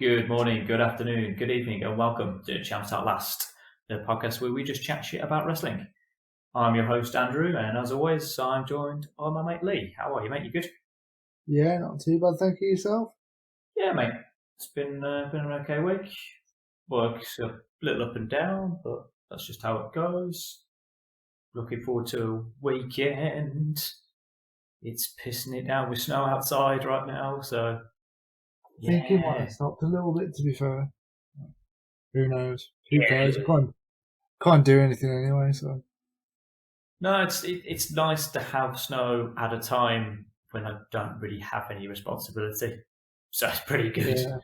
Good morning, good afternoon, good evening, and welcome to Champs at Last, the podcast where we just chat shit about wrestling. I'm your host, Andrew, and as always, I'm joined by my mate Lee. How are you, mate? You good? Yeah, not too bad, thank you. Yourself? Yeah, mate. It's been an okay week. Work's a little up and down, but that's just how it goes. Looking forward to a weekend. It's pissing it down with snow outside right now, so I think it might yeah. have stopped a little bit, to be fair. Who knows? Who Yeah. cares? I can't do anything anyway, so. No, it's nice to have snow at a time when I don't really have any responsibility. So it's pretty good. Yeah.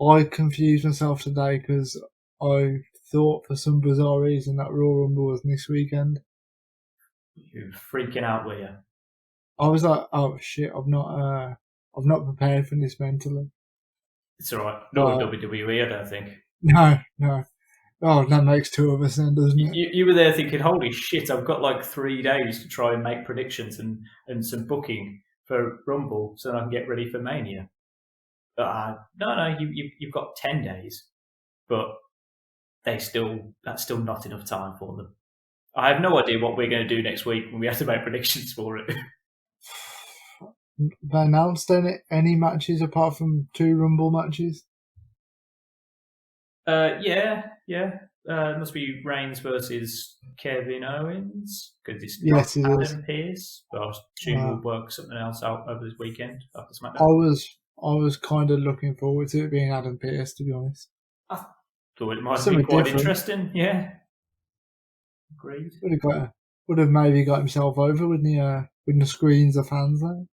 I confused myself today because I thought for some bizarre reason that Royal Rumble was this weekend. You're freaking out, were you? I was like, oh shit, I'm not prepared for this mentally. It's alright. Not with WWE, I don't think. No. Oh, that makes two of us then, doesn't it? You were there thinking, holy shit, I've got like 3 days to try and make predictions and some booking for Rumble so I can get ready for Mania. But no, you've got 10 days, but that's still not enough time for them. I have no idea what we're going to do next week when we have to make predictions for it. They announced any matches apart from 2 Rumble matches? Yeah. It must be Reigns versus Kevin Owens because it's not Yes, it is. Adam Pearce. But I assume we'll work something else out over this weekend after SmackDown. I was kind of looking forward to it being Adam Pearce, to be honest. I thought it might Something be quite different. interesting. Yeah, agreed. Would have maybe got himself over with the screens of fans there.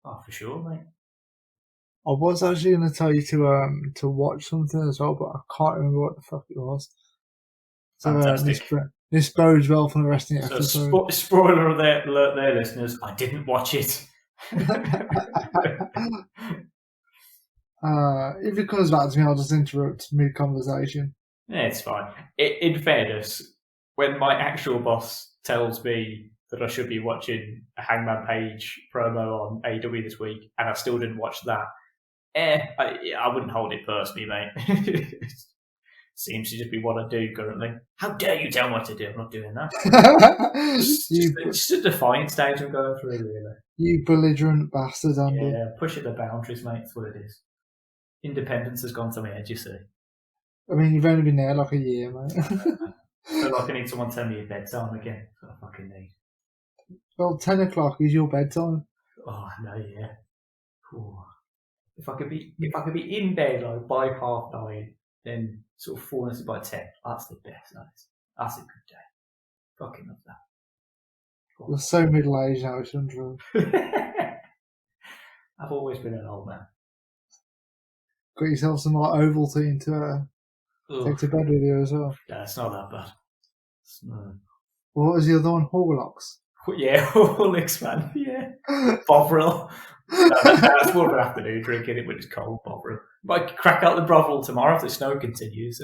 Oh, for sure, mate. I was actually going to tell you to watch something as well, but I can't remember what the fuck it was. So Fantastic. This bodes well for the rest of the So episode. spoiler alert there, listeners. I didn't watch it. If it comes back to me, I'll just interrupt mid-conversation. Yeah, it's fine. In fairness, when my actual boss tells me that I should be watching a Hangman Page promo on AEW this week, and I still didn't watch that, I wouldn't hold it personally, mate. Seems to just be what I do currently. How dare you tell me what to do? I'm not doing that. Just a defiant stage I'm going through, really. You belligerent bastard, Andy. Yeah, pushing the boundaries, mate. That's what it is. Independence has gone to my head, you see. I mean, you've only been there like a year, mate. I feel like I need someone to tell me at bedtime again. That's what I fucking need. Well, 10 o'clock is your bedtime. Oh no, yeah. Ooh. If I could be in bed like by 9:30, then sort of falling asleep by 10. That's the best night. That's a good day. Fucking love that. Cool. You're so middle aged now, it's untrue. I've always been an old man. Got yourself some like Ovaltine to take to bed with you as well. Yeah, it's not that bad. What was the other one? Horlocks. Yeah, Horlicks, man. Yeah. Bovril. That's more of an afternoon drinking it when it's cold, Bovril. Might crack out the Bovril tomorrow if the snow continues.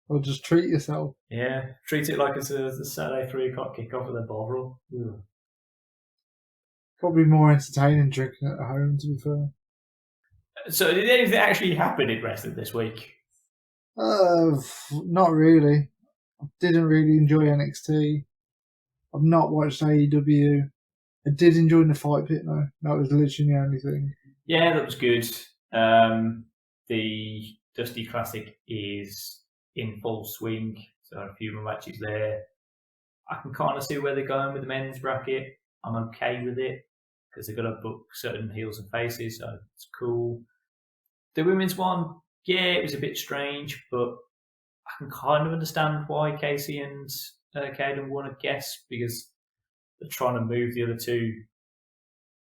Or just treat yourself. Yeah, treat it like it's a Saturday 3 o'clock kickoff with a Bovril. Probably more entertaining drinking at home, to be fair. So did anything actually happen in wrestling this week? Not really. I didn't really enjoy NXT. I've not watched AEW. I did enjoy the fight pit though. That was literally the only thing. Yeah, that was good. The Dusty Classic is in full swing, so a few more matches there. I can kind of see where they're going with the men's bracket. I'm okay with it because they've got to book certain heels and faces, so it's cool. The women's one, yeah, it was a bit strange, but I can kind of understand why Casey and Caden want to guess because they're trying to move the other two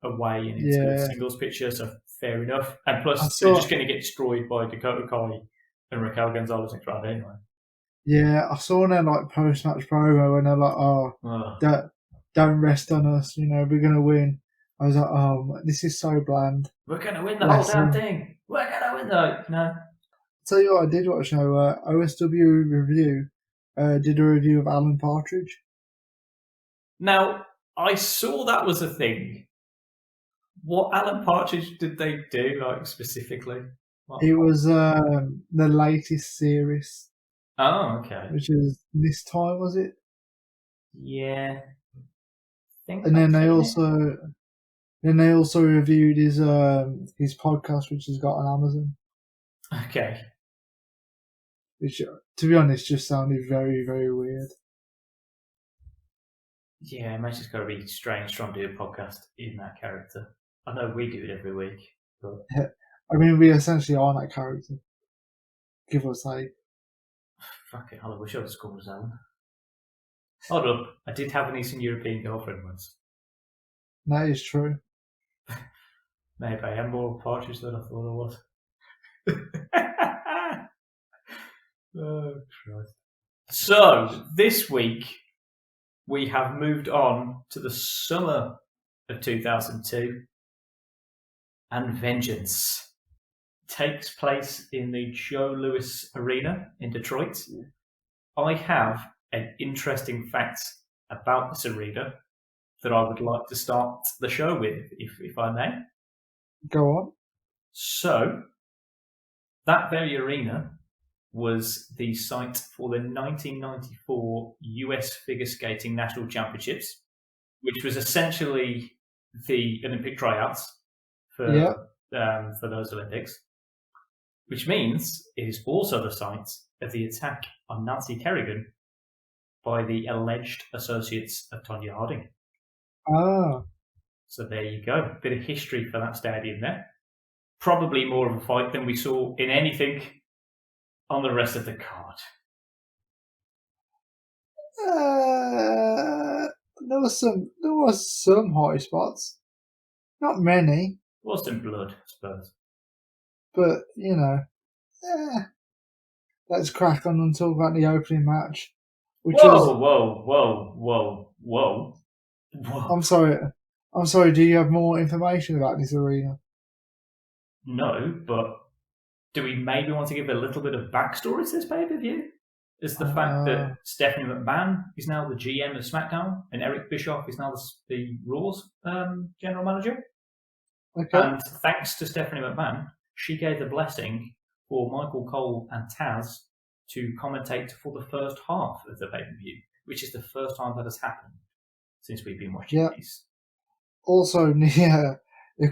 away and into a singles picture, so fair enough. And plus, they're just going to get destroyed by Dakota Kai and Raquel Gonzalez next round anyway. Yeah, I saw their like post-match promo when they're like, don't rest on us, we're going to win. I was like, oh, this is so bland. We're going to win the whole damn thing. We're going to win though. No. I'll tell you what I did watch now. OSW Review did a review of Alan Partridge. Now, I saw that was a thing, What Alan Partridge did they do, like, specifically? It was the latest series. Oh, okay. Which is this time, was it? Yeah. And then they also reviewed his podcast, which he's got on Amazon. Okay. Which, to be honest, just sounded very, very weird. Yeah, imagine it's got to be strange trying to do a podcast in that character. I know we do it every week, but I mean, we essentially are that character. Give or take. Fuck it, I wish I was called Alan. Hold up, I did have an Eastern European girlfriend once. That is true. Maybe I am more Partridge than I thought I was. Oh, Christ. So, this week, we have moved on to the summer of 2002, and Vengeance takes place in the Joe Louis Arena in Detroit. I have an interesting fact about this arena that I would like to start the show with, if I may. Go on. So, that very arena was the site for the 1994 US Figure Skating National Championships, which was essentially the Olympic tryouts for those Olympics, which means it is also the site of the attack on Nancy Kerrigan by the alleged associates of Tonya Harding. Ah. So there you go. Bit of history for that stadium there. Probably more of a fight than we saw in anything on the rest of the card. There was some high spots. Not many. Was some blood, I suppose. But, let's crack on and talk about the opening match. Whoa. I'm sorry, do you have more information about this arena? No, but do we maybe want to give a little bit of backstory to this pay-per-view? Is the fact that Stephanie McMahon is now the GM of SmackDown and Eric Bischoff is now the Raw's general manager. Okay. And thanks to Stephanie McMahon, she gave the blessing for Michael Cole and Taz to commentate for the first half of the pay-per-view, which is the first time that has happened since we've been watching these. Also, the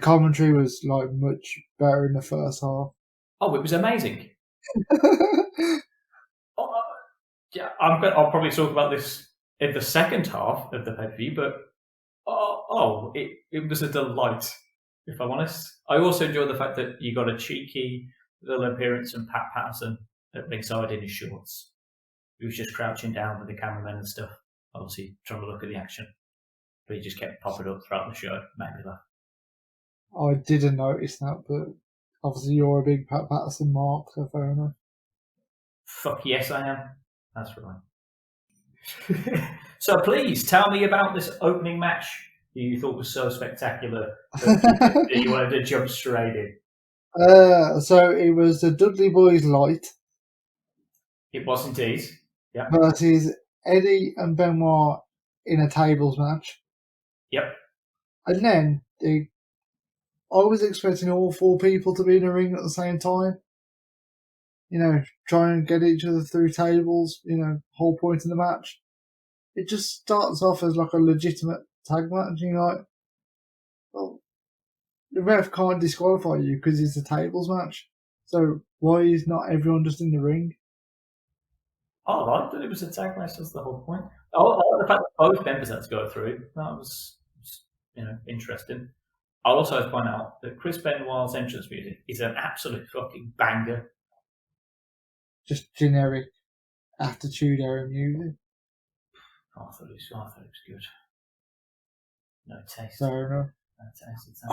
commentary was like much better in the first half. Oh, it was amazing. I'll probably talk about this in the second half of the pay-per-view, but it was a delight, if I'm honest. I also enjoyed the fact that you got a cheeky little appearance from Pat Patterson at ringside in his shorts. He was just crouching down with the cameraman and stuff, obviously trying to look at the action. But he just kept popping up throughout the show. Made me laugh. I didn't notice that, but obviously you're a big Pat Patterson mark, so fair enough. Fuck yes, I am. That's right. So please tell me about this opening match that you thought was so spectacular that you wanted to jump straight in. So it was the Dudley Boys Light. It was indeed. Yeah. Versus Eddie and Benoit in a tables match. Yep. And then I was expecting all four people to be in the ring at the same time. Try and get each other through tables, whole point of the match. It just starts off as like a legitimate tag match, and you're like, well, the ref can't disqualify you because it's a tables match. So why is not everyone just in the ring? I liked that it was a tag match, that's the whole point. I like the fact that both members had to go through. That was interesting. I'll also point out that Chris Benoit's entrance music is an absolute fucking banger. Just generic Attitude Era music. I thought it was good. No taste. Fair enough. No taste.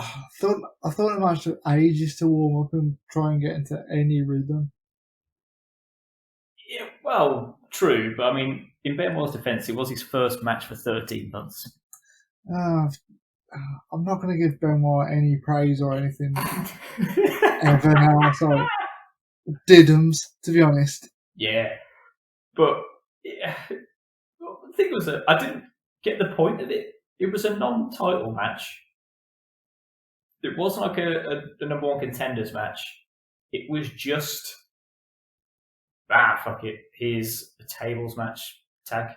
I thought the match took ages to warm up and try and get into any rhythm. Yeah, well, true, but I mean, in Benoit's defence, it was his first match for 13 months. I'm not going to give Benoit any praise or anything ever now. So, diddums, to be honest. Yeah, but the thing was that I didn't get the point of it. It was a non-title match. it wasn't like a number one contenders match. It was just fuck it. Here's a tables match tag.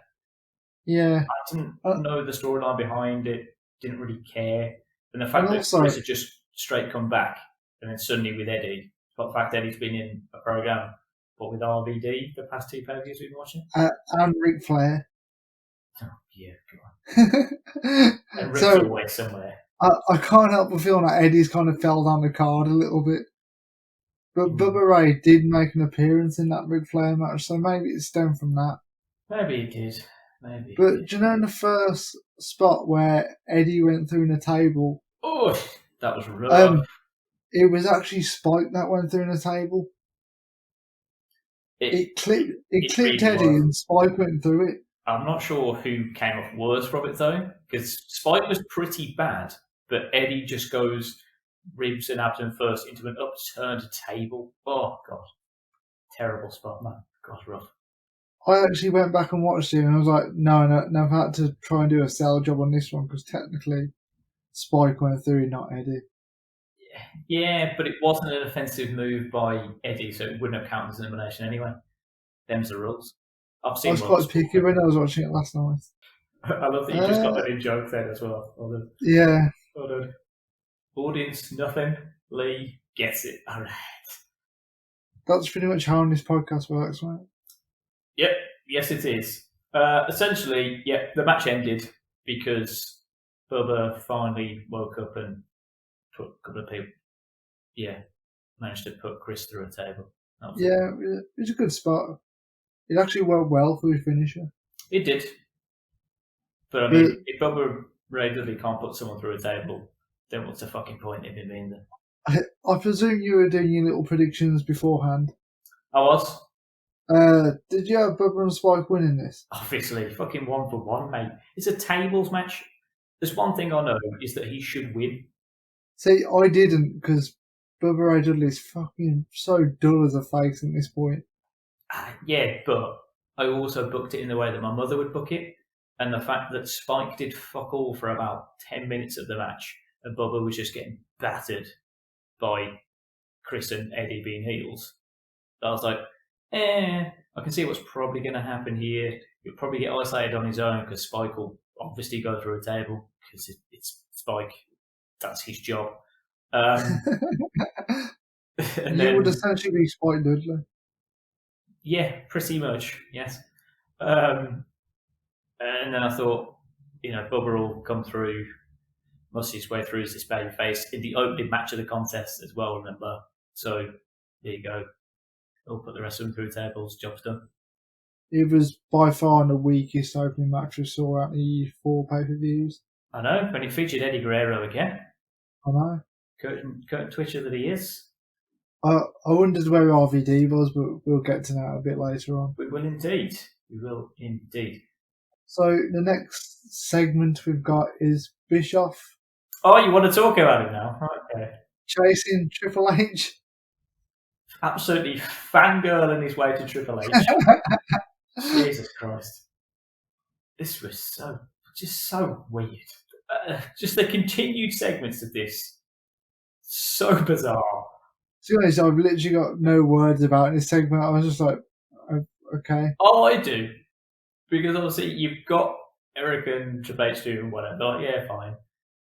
Yeah. I didn't know the storyline behind it. Didn't really care. And the fact that also, Chris had just straight come back, and then suddenly with Eddie, but the fact that Eddie's been in a program, but with RVD the past 2 pay-per-views we've been watching, and Ric Flair. Oh yeah, God. And Rick's So always somewhere. I can't help but feel like Eddie's kind of fell down the card a little bit. But Bubba Ray did make an appearance in that Ric Flair match, so maybe it stemmed from that. Maybe he did. Maybe. But do you know in the first spot where Eddie went through the table? Oh, that was rough. It was actually Spike that went through the table. It clipped really Eddie and Spike went through it. I'm not sure who came off worse from it though, because Spike was pretty bad, but Eddie just goes ribs and abdomen first into an upturned table. Oh God, terrible spot, man. God, rough. I actually went back and watched it, and I was like, no, I've had to try and do a sell job on this one because technically Spike went through it, not Eddie. Yeah, but it wasn't an offensive move by Eddie, so it wouldn't have counted as an elimination anyway. Them's the rules. I was quite picky when I was watching it last night. I love that you just got that in joke then as well. Yeah. Audience, nothing. Lee gets it. All right. That's pretty much how this podcast works, right? Yep. Yes, it is. Essentially, the match ended because Bubba finally woke up and put a couple of people. Yeah, managed to put Chris through a table. Yeah, it was a good spot. It actually worked well for the finisher. It did. But I mean, if Bubba Ray Dudley can't put someone through a table, then what's the fucking point of him being there? I presume you were doing your little predictions beforehand. I was. Did you have Bubba and Spike winning this? Obviously, fucking 1 for 1, mate. It's a tables match. There's one thing I know is that he should win. See, I didn't because Bubba Ray Dudley's fucking so dull as a face at this point. Yeah, but I also booked it in the way that my mother would book it, and the fact that Spike did fuck all for about 10 minutes of the match, and Bubba was just getting battered by Chris and Eddie being heels. I was like, I can see what's probably going to happen here. He'll probably get isolated on his own because Spike will obviously go through a table because it's Spike. That's his job. You would essentially be Spike Dudley. Yeah, pretty much, yes. And then I thought, Bubba will come through, must his way through as this baby face in the opening match of the contest as well, remember? So, there you go. He'll put the rest of them through tables, job's done. It was by far the weakest opening match we saw at the 4 pay-per-views. I know, and it featured Eddie Guerrero again. I know. Curtain Twitcher that he is. I wondered where RVD was, but we'll get to that a bit later on. We will indeed. So the next segment we've got is Bischoff. Oh, you want to talk about it now? Okay. Chasing Triple H. Absolutely fangirling his way to Triple H. Jesus Christ. This was so weird. Just the continued segments of this. So bizarre. To be honest, I've literally got no words about this segment. I was just like, okay. Oh, I do. Because obviously you've got Eric and Triple H doing whatever. Like, yeah, fine.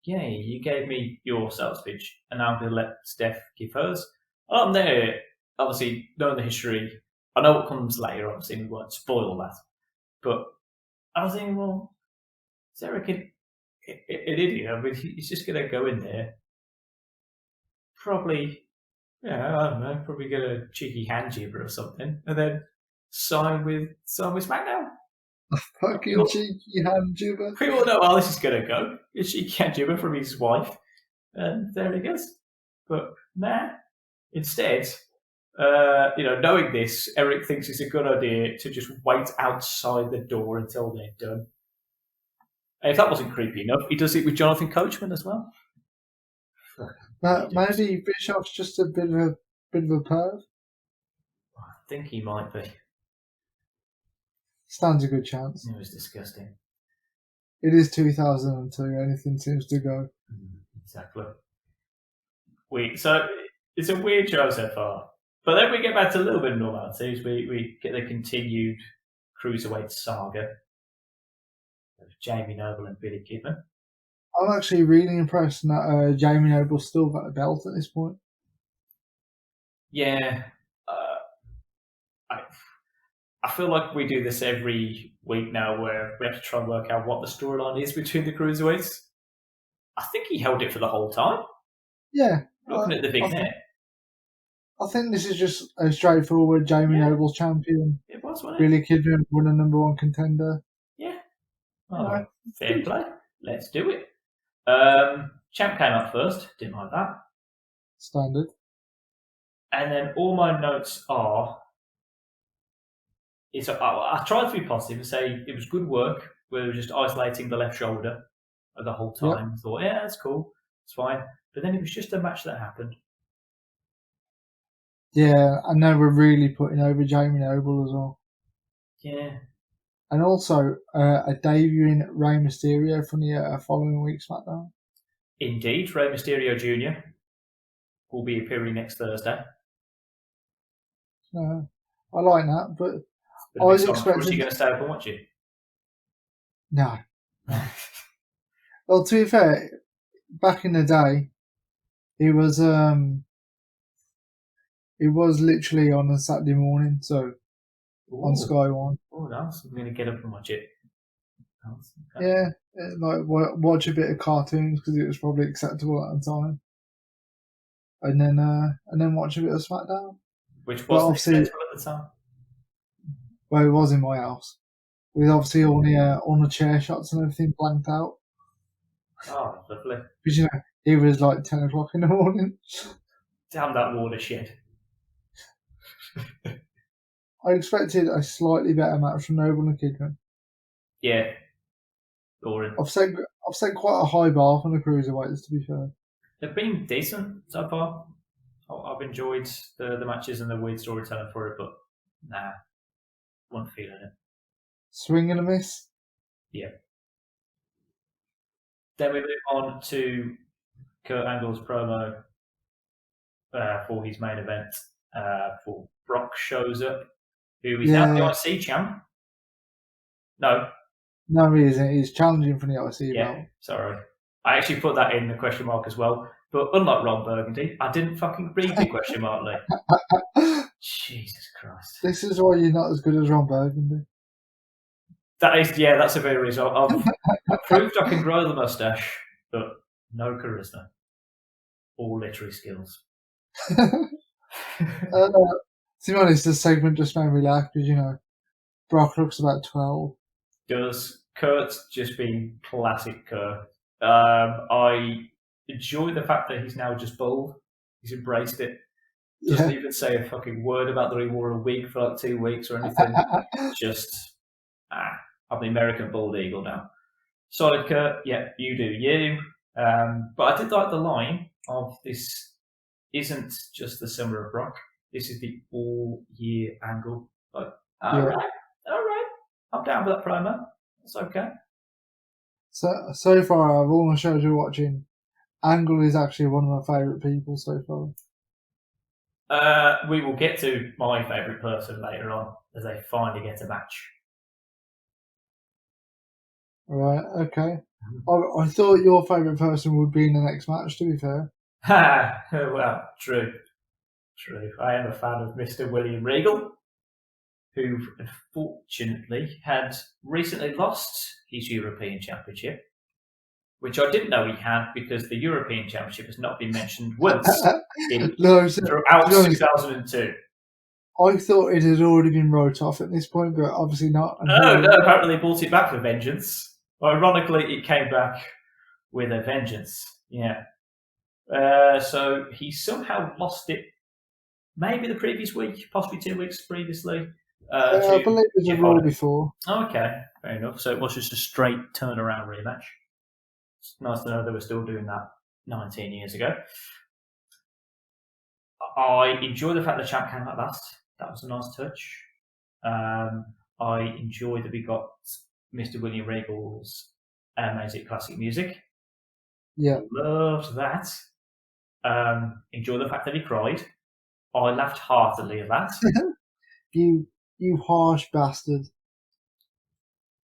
Yeah, you gave me your sales pitch, and now I'm going to let Steph give hers. I'm there. Obviously, knowing the history, I know what comes later. Obviously, we won't spoil that. But I was thinking, well, is Eric an idiot? I mean, he's just going to go in there, probably, I don't know, probably get a cheeky hand jibber or something, and then sign with SmackDown. A fucking cheeky hand jibber. We all know how this is going to go. A cheeky hand jibber from his wife, and there he goes. But nah, instead, knowing this, Eric thinks it's a good idea to just wait outside the door until they're done. And if that wasn't creepy enough, he does it with Jonathan Coachman as well. Maybe Bischoff's just a bit of a perv. I think he might be. Stands a good chance. It was disgusting. It is 2002. Anything seems to go. Exactly. week. So it's a weird show so far. But then we get back to a little bit of normality as we get the continued cruiserweight saga of Jamie Noble and Billy Kidman. I'm actually really impressed that Jamie Noble's still got a belt at this point. Yeah. I feel like we do this every week now where we have to try and work out what the storyline is between the cruiserweights. I think he held it for the whole time. Yeah. Looking at the big net. I think this is just a straightforward Jamie Noble's champion. It was, wasn't it? Billy Kidman won a #1 contender. Yeah. Oh, fair play. Let's do it. Champ came up first. Didn't like that. Standard. And then all my notes are... I tried to be positive and say it was good work. We were just isolating the left shoulder the whole time. Yep. Thought, yeah, that's cool. It's fine. But then it was just a match that happened. Yeah, and now we're really putting over Jamie Noble as well. Yeah. And also a debut in Rey Mysterio from the following week's SmackDown. Indeed, Rey Mysterio Jr. will be appearing next Thursday. I like that, but I was expecting... Was he going to stay up and watch it? No. Well, to be fair, back in the day, it was literally on a Saturday morning, so on Sky One. Oh, nice! I'm going to get up and watch it. Okay. Yeah, like watch a bit of cartoons because it was probably acceptable at the time, and then watch a bit of SmackDown. Which was acceptable at the time. Well, it was in my house, with obviously all the chair shots and everything blanked out. Oh, lovely. Because it was like 10 o'clock in the morning. Damn that watershed. I expected a slightly better match from Noble and Kidman. Yeah. Boring. I've set quite a high bar from the cruiserweights, to be fair. They've been decent so far. I've enjoyed the matches and the weird storytelling for it, but nah, wasn't feeling it. Swing and a miss? Yeah. Then we move on to Kurt Angle's promo for his main event for Brock Shows Up, who is now the IC champ. No, he isn't. He's challenging for the IC belt. Sorry. I actually put that in the question mark as well. But unlike Ron Burgundy, I didn't fucking read the question mark, Lee. Jesus Christ. This is why you're not as good as Ron Burgundy. That's a very reason. I've proved I can grow the mustache, but no charisma or literary skills. To be honest, this segment just made me laugh because, Brock looks about 12. Does. Kurt's just been classic Kurt. I enjoy the fact that he's now just bald. He's embraced it. Doesn't even say a fucking word about that he wore a wig for like 2 weeks or anything. Just, I'm the American bald eagle now. Solid Kurt, yeah, you do you. But I did like the line of this isn't just the summer of Brock. This is the all-year angle. Like, all right. I'm down with that promo. It's okay. So far, of all the shows we're watching, Angle is actually one of my favourite people so far. We will get to my favourite person later on as they finally get a match. Right, okay. I thought your favourite person would be in the next match, to be fair. Well, true. I am a fan of Mr. William Regal, who unfortunately had recently lost his European Championship, which I didn't know he had because the European Championship has not been mentioned once throughout 2002. I thought it had already been wrote off at this point, but obviously not. No, apparently they brought it back for vengeance. Ironically, it came back with a vengeance. Yeah. So he somehow lost it maybe the previous week, possibly 2 weeks previously. I believe it was a Raw before. Oh, okay, fair enough. So it was just a straight turnaround rematch. It's nice to know they were still doing that 19 years ago. I enjoy the fact the champ came out last. That was a nice touch. I enjoy that we got Mr. William Regal's amazing classic music. Yeah. Loved that. Enjoy the fact that he cried. I laughed heartily at that. You harsh bastard.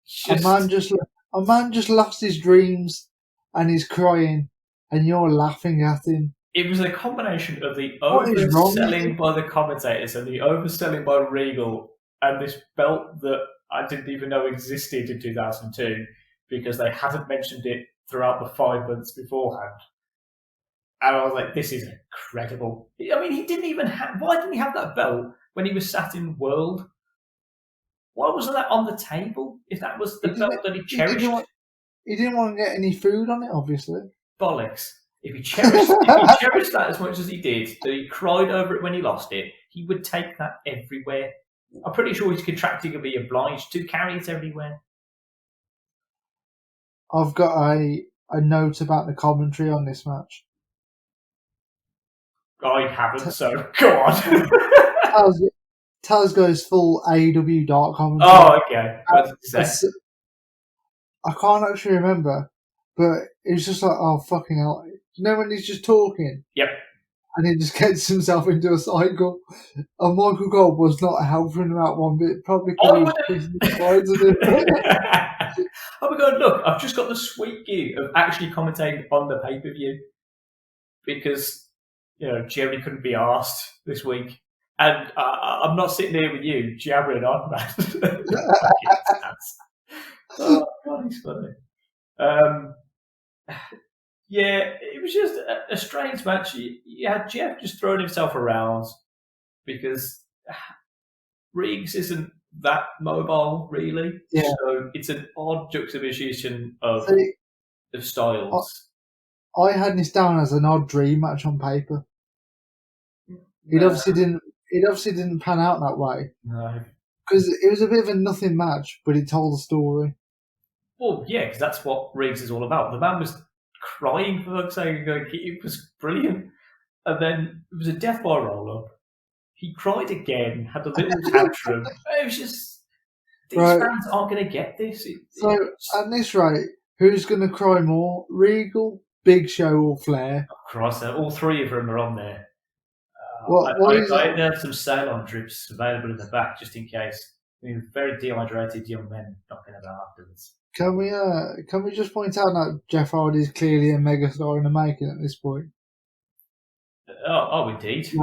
Just, A man just lost his dreams and he's crying, and you're laughing at him. it was a combination of the What is wrong with overselling by the commentators and the overselling by Regal and this belt that I didn't even know existed in 2002 because they hadn't mentioned it throughout the 5 months beforehand. And I was like, this is incredible. I mean, he didn't even have... Why didn't he have that belt when he was sat in World? Why wasn't that on the table if that was the belt that he cherished? He didn't want to get any food on it, obviously. Bollocks. If he cherished that as much as he did, that he cried over it when he lost it, he would take that everywhere. I'm pretty sure he's contractually obliged to carry it everywhere. I've got a note about the commentary on this match. I haven't, so go on. Taz goes full AEW dark commentary. Oh, okay. I can't actually remember, but it was just like, oh, fucking hell. You know when he's just talking? Yep. And he just gets himself into a cycle. And Michael Gold was not helping him out one bit, probably because he was pissing his sides at him. Oh my god, look, I've just got the sweet gig of actually commentating on the pay-per-view because, Jerry couldn't be arsed this week. And I'm not sitting here with you jabbering on, man. Oh, God, he's funny. Yeah, it was just a strange match. You had Jeff just throwing himself around because Riggs isn't that mobile, really. Yeah. So it's an odd juxtaposition of styles. I had this down as an odd dream match on paper. It obviously didn't pan out that way. No. Because it was a bit of a nothing match, but it told a story. Well, yeah, because that's what Riggs is all about. The man was crying for fuck's sake. It was brilliant. And then it was a death by roll-up. He cried again, had a little tantrum. It was just... These fans aren't going to get this. At this rate, who's going to cry more? Regal, Big Show or Flair? Oh, Christ, all three of them are on there. I have some Ceylon drips available in the back just in case. I mean, very dehydrated young men knocking about afterwards. Can we just point out that Jeff Hardy is clearly a megastar in the making at this point? Oh, indeed.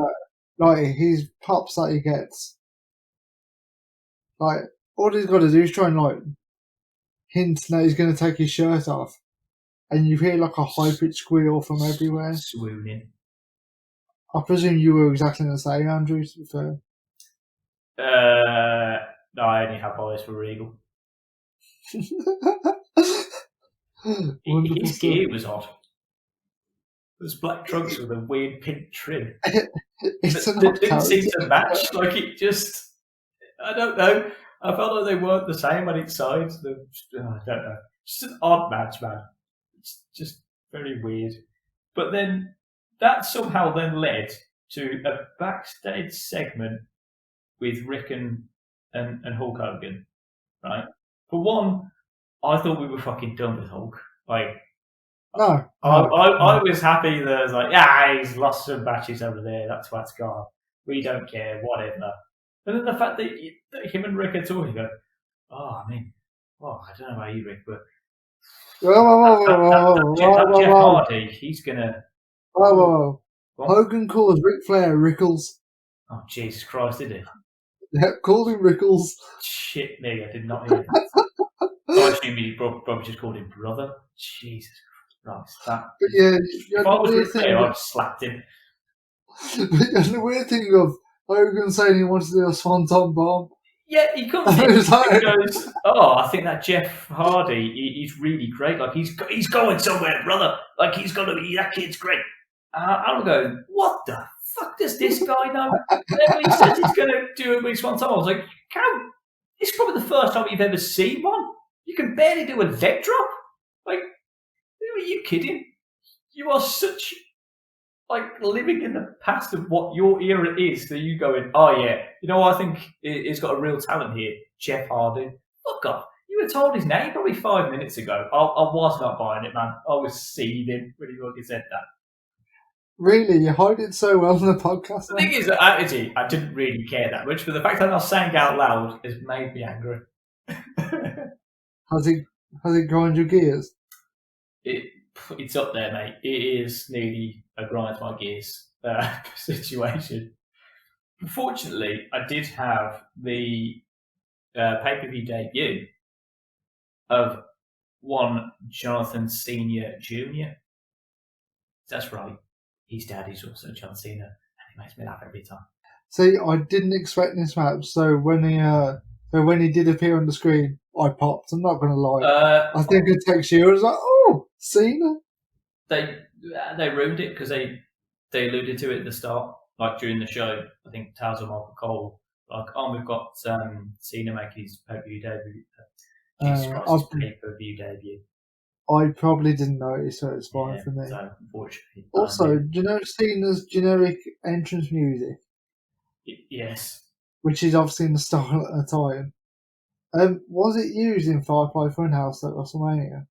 Like his pops that he gets, like all he's got to do is try and hint that he's going to take his shirt off, and you hear like a high pitched squeal from everywhere. Swooning. I presume you were exactly the same, Andrew. To be fair. No, I only have eyes for Regal. His gear was odd. Those black trunks with a weird pink trim. It didn't seem to match. Like it just, I don't know. I felt like they weren't the same on each side. I don't know. Just an odd match, man. It's just very weird. But then that somehow then led to a backstage segment with Rick and Hulk Hogan, right? For one, I thought we were fucking done with Hulk. I was happy that I was like, he's lost some matches over there. That's what's gone. We don't care, whatever. And then the fact that him and Rick are talking, go, I don't know about you, Rick, but Jeff Hardy, he's gonna. Whoa. Hogan calls Ric Flair Rickles. Oh, Jesus Christ, did he? Yeah, called him Rickles. Shit me, I did not hear that. I assume he probably just called him brother. Jesus Christ. But yeah, if I was Ric Flair, I'd slapped him. But the weird thing of Hogan saying he wants to do a swanton bomb. Yeah, he comes in and goes, I think that Jeff Hardy, he's really great. Like, he's going somewhere, brother. Like, he's going to be, that kid's great. I'm going, what the fuck does this guy know? Whenever he says he's going to do a big swanton, I was like, it's probably the first time you've ever seen one. You can barely do a leg drop. Like, are you kidding? You are such, living in the past of what your era is, that you going, I think he's got a real talent here, Jeff Hardy. Fuck off. You were told his name probably 5 minutes ago. I was not buying it, man. I was seething when he said that. Really, you hide it so well in the podcast. The thing is, actually, I didn't really care that much, but the fact that I sang out loud has made me angry. Has it grind your gears? It's up there, mate. It is nearly a grind my gears situation. Unfortunately, I did have the pay-per-view debut of one Jonathan Senior Jr. That's right. His dad is also John Cena, and he makes me laugh every time. See, I didn't expect this match, so when he did appear on the screen, I popped. I'm not going to lie. I think it takes you. I was like, oh, Cena. They ruined it because they alluded to it at the start, like during the show. I think Taz and Michael Cole, like, oh, we've got Cena making his pay-per-view debut. Jesus Christ, his pay-per-view debut. I probably didn't notice, so it's fine for me. So, unfortunately. Also, do you know Cena's generic entrance music? Yes. Which is obviously in the style at the time. Was it used in Firefly Funhouse at WrestleMania?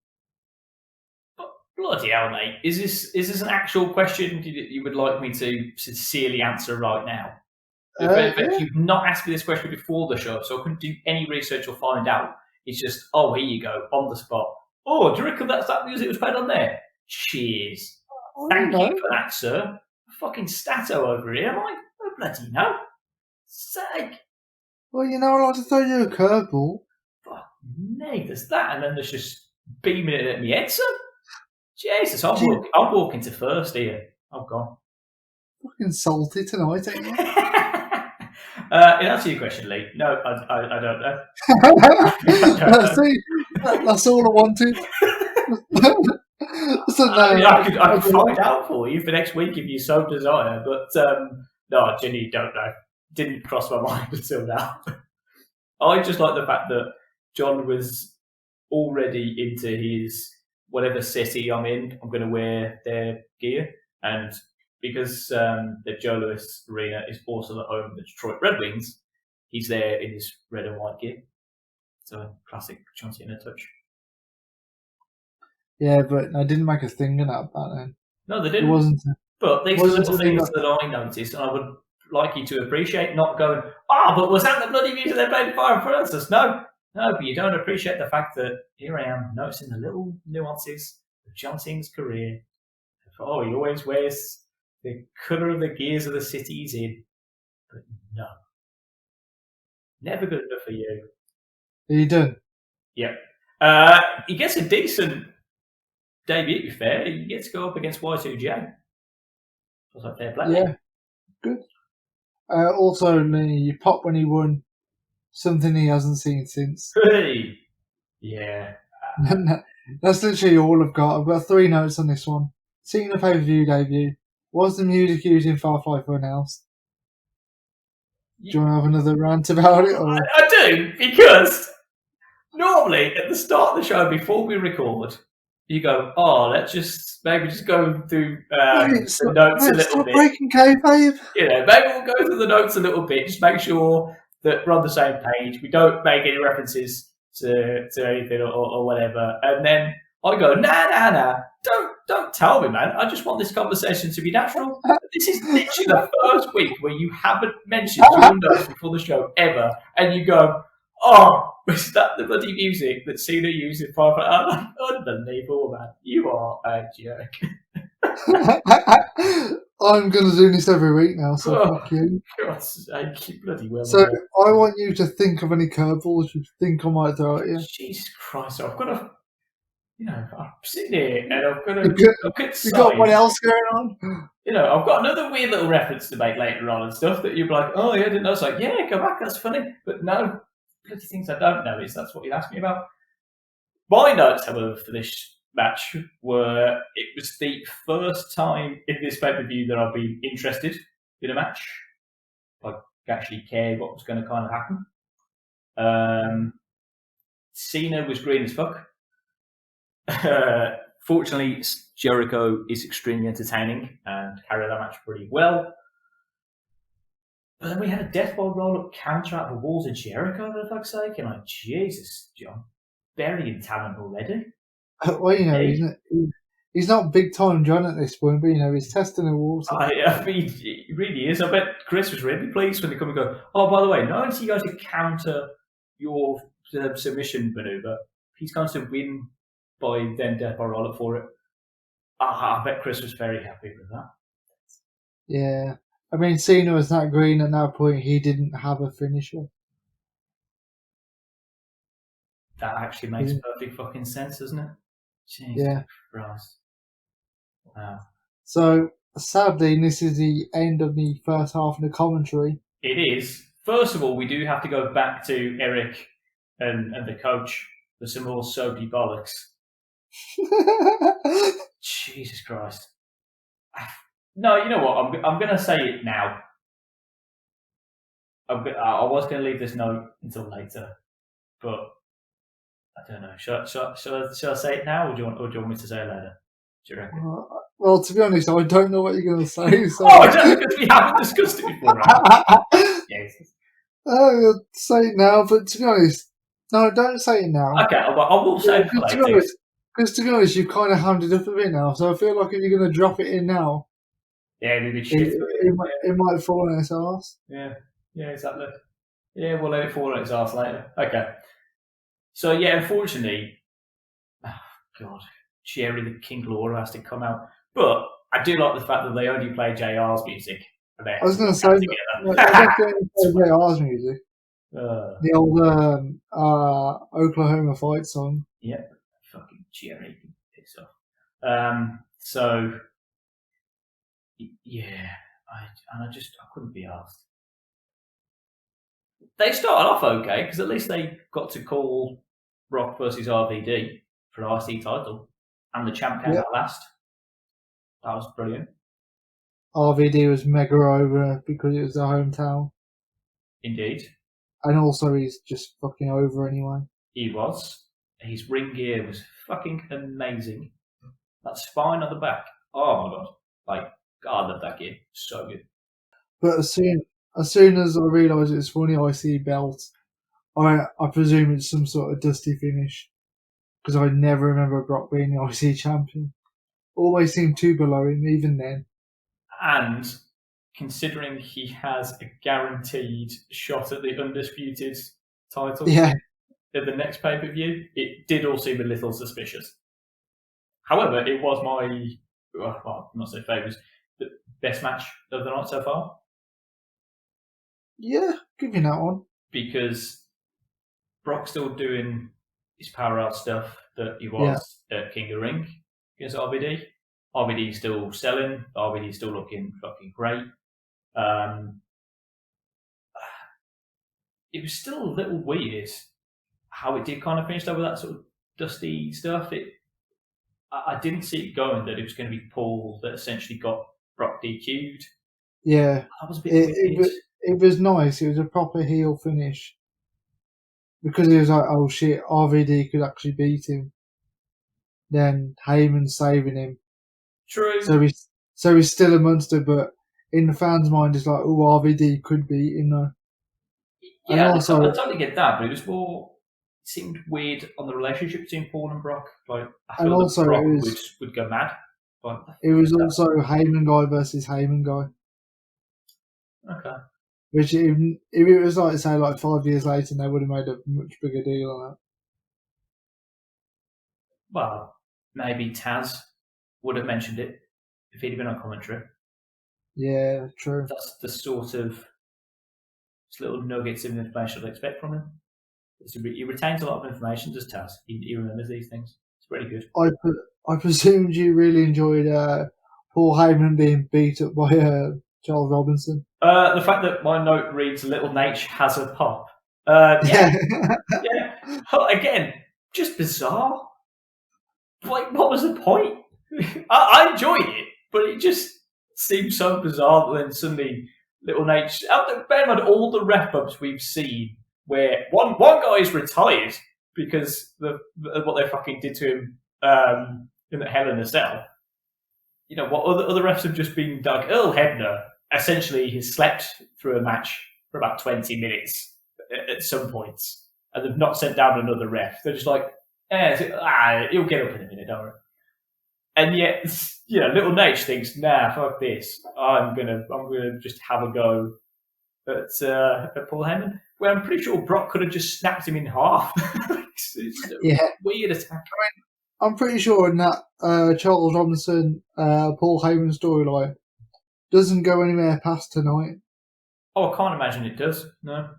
Bloody hell, mate. Is this an actual question you would like me to sincerely answer right now? You've not asked me this question before the show, so I couldn't do any research or find out. It's just, oh, here you go, on the spot. Oh, do you reckon that's that music was played on there? Cheers. Thank you for that, sir. A fucking stato over here. I'm like, oh, bloody no. Sake. Well, you know, I like to throw you a curveball. Fuck me, there's that, and then there's just beaming it at me head, sir. Jesus, I'm walking to first here. Oh, God. Fucking salty tonight, ain't you? In answer to your question, Lee, no, I don't know. See, that's all I wanted. So I could find out for you for next week if you so desire, but no, I genuinely don't know. Didn't cross my mind until now. I just like the fact that John was already into his whatever city I'm in, I'm going to wear their gear, and because the Joe Louis Arena is also the home of the Detroit Red Wings, he's there in his red and white gear. So classic John Cena touch. Yeah, but I didn't make a thing of that back then. No, they didn't. It wasn't. But these are little things that I noticed, and I would like you to appreciate, not going, but was that the bloody music they played in Fire Francis? No, but you don't appreciate the fact that here I am noticing the little nuances of John Cena's career. Oh, he always wears the colour of the gears of the city he's in. But no. Never good enough for you. Are you done? Yep. He gets a decent debut, to be fair. He gets to go up against Y2J. Was that fair play? Yeah. Good. Also, you pop when he won. Something he hasn't seen since. Hey! Yeah. That's literally all I've got. I've got 3 notes on this one. Seeing the pay-per-view debut. Was the music used in Firefly Funhouse? Do you want to have another rant about it? Or? I do, because normally at the start of the show, before we record, you go, let's just maybe just go through the notes a little bit. Breaking kayfabe. You know, maybe we'll go through the notes a little bit, just make sure that we're on the same page. We don't make any references to anything or whatever. And then I go, nah. Don't tell me, man. I just want this conversation to be natural. This is literally the first week where you haven't mentioned your notes before the show ever, and you go, is that the bloody music that Cena used in Firefly? I'm like, unbelievable, man. You are a jerk. I'm going to do this every week now, so fuck you. God's sake, you bloody well. So I want you to think of any curveballs you think I might throw at you. Jesus Christ, I've got to... I'm sitting here and I've got to look at You got what else going on? I've got another weird little reference to make later on and stuff that you'll be like, oh, yeah, I didn't know. It's like, yeah, go back, that's funny. But no, bloody things I don't know is that's what you asked me about. My notes, however, for this match were it was the first time in this pay-per-view that I've been interested in a match. I actually cared what was going to kind of happen. Cena was green as fuck. Fortunately, Jericho is extremely entertaining and carried that match pretty well. But then we had a death by roll-up counter out the walls of Jericho, for fuck's sake. And Jesus, John, burying talent already. Well, he's not big time John at this point, but he's testing the water. I mean, he really is. I bet Chris was really pleased when they come and go, oh, by the way, not only are you going to counter your submission maneuver, he's going to win by then death by roller for it. I bet Chris was very happy with that. Yeah. I mean, Cena was that green at that point, he didn't have a finisher. That actually makes perfect fucking sense, doesn't it? Jesus Christ. Wow. So, sadly, this is the end of the first half of the commentary. It is. First of all, we do have to go back to Eric and the coach for some more soapy bollocks. Jesus Christ. No, you know what? I'm going to say it now. I was going to leave this note until later, but I don't know. Shall I say it now, or do you want me to say it later? Do you reckon? Well, to be honest, I don't know what you're going to say. So. Because we haven't discussed it before, right? Jesus. Say it now, but to be honest, no, don't say it now. Okay, I will say it later. Because to be honest, you've kind of hammed it up a bit now, so I feel like if you're going to drop it in now, it'd be shit. It might fall on its arse. Yeah, exactly. Yeah, we'll let it fall on its arse later. Okay. So, yeah, unfortunately, God, Jerry the King Lawler has to come out. But I do like the fact that they only play JR's music. I was going to say, they only play JR's music. The old Oklahoma fight song. Yep. Fucking Jerry can piss off. So, yeah, I couldn't be asked. They started off okay, because at least they got to call Brock versus RVD for the IC title, and the champ came out last. That was brilliant. RVD was mega over because it was their hometown. Indeed. And also he's just fucking over anyway. He was. His ring gear was fucking amazing. That spine on the back. Oh my god. I love that gear. So good. But as soon as I realised it was for the IC belt, I presume it's some sort of dusty finish. Because I never remember Brock being the IC champion. Always seemed two below him, even then. And considering he has a guaranteed shot at the undisputed title at the next pay-per-view, it did all seem a little suspicious. However, it was I'm not saying favourites, the best match of the night so far. Yeah, give me that one. Because Brock's still doing his power out stuff that he was at King of the Ring against RVD. RVD's still selling. RVD's still looking fucking great. It was still a little weird how it did kind of finish over that sort of dusty stuff. I didn't see it going that it was going to be Paul that essentially got Brock DQ'd. Yeah. That was a bit weird. It was nice. It was a proper heel finish. Because he was like, oh shit, RVD could actually beat him. Then Heyman saving him. True. So he's still a monster, but in the fans' mind, it's like, oh, RVD could beat him though. Yeah, I totally get that, but it was more. It seemed weird on the relationship between Paul and Brock. I feel that Brock would go mad. It was also Heyman guy versus Heyman guy. Okay. Which, if it was like, say, 5 years later, they would have made a much bigger deal on that. Well, maybe Taz would have mentioned it if he'd been on commentary. Yeah, true. That's the sort of little nuggets of information I'd expect from him. He retains a lot of information, does Taz. He remembers these things. It's pretty good. I presumed you really enjoyed Paul Heyman being beat up by Charles Robinson. The fact that my note reads "Little Nate has a pop." Yeah. Again, just bizarre. What was the point? I enjoyed it, but it just seemed so bizarre that then suddenly Little Nate. Bear in mind all the ref bumps we've seen where one guy is retired because what they fucking did to him in the Hell in a Cell. What other refs have just been dug. Earl Hebner essentially has slept through a match for about 20 minutes at some points, and they've not sent down another ref. They're just like, he'll get up in a minute, don't worry. And yet, little Nate thinks, nah, fuck this. I'm gonna just have a go at Paul Heyman. Well, I'm pretty sure Brock could have just snapped him in half. It's a weird attack. I'm pretty sure in that Charles Robinson, Paul Heyman storyline doesn't go anywhere past tonight. Oh, I can't imagine it does. No.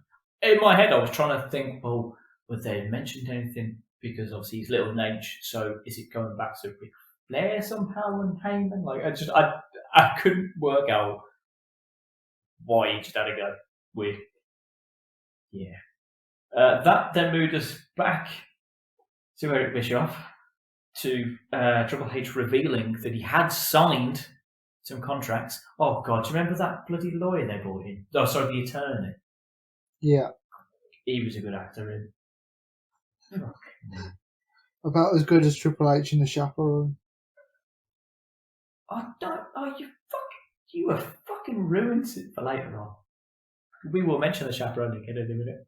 In my head, I was trying to think, well, would they have mentioned anything? Because obviously he's Little Nate, so is it going back to Ric Flair somehow and Heyman? Like, I couldn't work out why he just had to go. Weird. Yeah. That then moved us back to Eric Bischoff, to Triple H revealing that he had signed some contracts. Oh, God, do you remember that bloody lawyer they brought in? Oh, sorry, the attorney. Yeah. He was a good actor in. About as good as Triple H in The Chaperone. You have fucking ruined it for later on. We will mention The Chaperone again in a minute.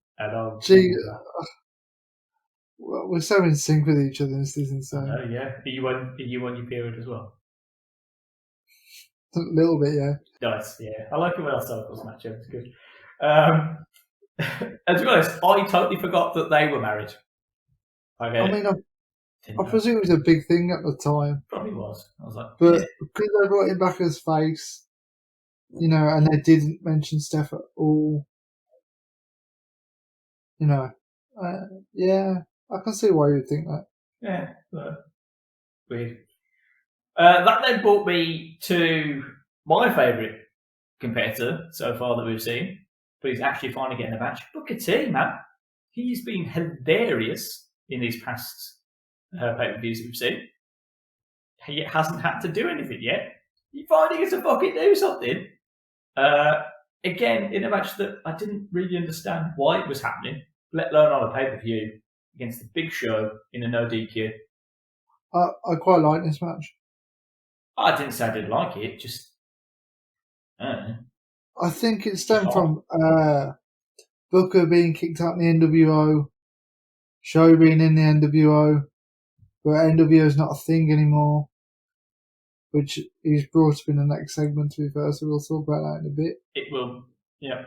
Well, we're so in sync with each other, this is insane. I know, yeah. Are you on your period as well? A little bit, yeah. Nice, yeah. I like it when our circles match up. It's good. And to be honest, I totally forgot that they were married. Okay. I mean, I presume it was a big thing at the time. Probably was. I was like, but because they brought him back as face, and they didn't mention Steph at all, yeah, I can see why you'd think that. Yeah, weird. That then brought me to my favourite competitor so far that we've seen, but he's actually finally getting a match. Booker T, man. He's been hilarious in these past pay-per-views that we've seen. He hasn't had to do anything yet. He finally gets to fucking do something. Again, in a match that I didn't really understand why it was happening, let alone on a pay-per-view against the Big Show in a no DQ. I quite like this match. I didn't say I didn't like it, just I think it stemmed from Booker being kicked out in the NWO, Show being in the NWO, but NWO is not a thing anymore, which is brought up in the next segment, to be fair, so we'll talk about that in a bit. It will, yeah.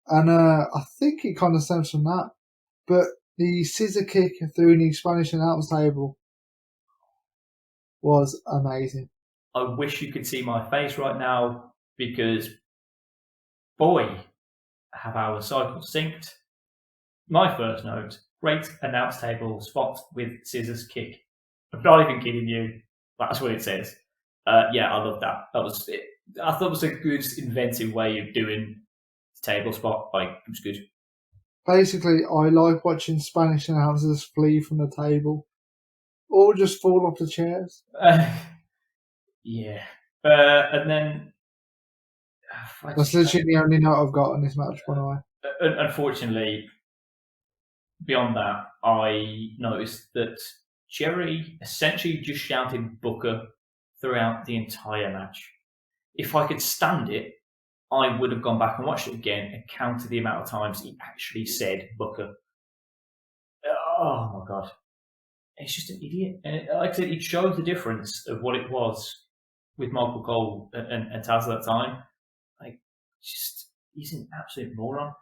And I think it kind of stems from that, but the scissor kick through the Spanish announce table was amazing. I wish you could see my face right now, because, boy, have our cycles synced. My first note, great announce table spot with scissors kick. I'm not even kidding you. That's what it says. Yeah, I love that. That was it. I thought it was a good inventive way of doing the table spot. Like, it was good. Basically, I like watching Spanish announcers flee from the table or just fall off the chairs. Yeah. And then... That's literally the only note I've got on this match, by the way. Unfortunately, beyond that, I noticed that Jerry essentially just shouted Booker throughout the entire match. If I could stand it, I would have gone back and watched it again and counted the amount of times he actually said Booker. Oh my God. He's just an idiot. And like I said, it shows the difference of what it was with Michael Cole and Taz at that time. Like, he's an absolute moron.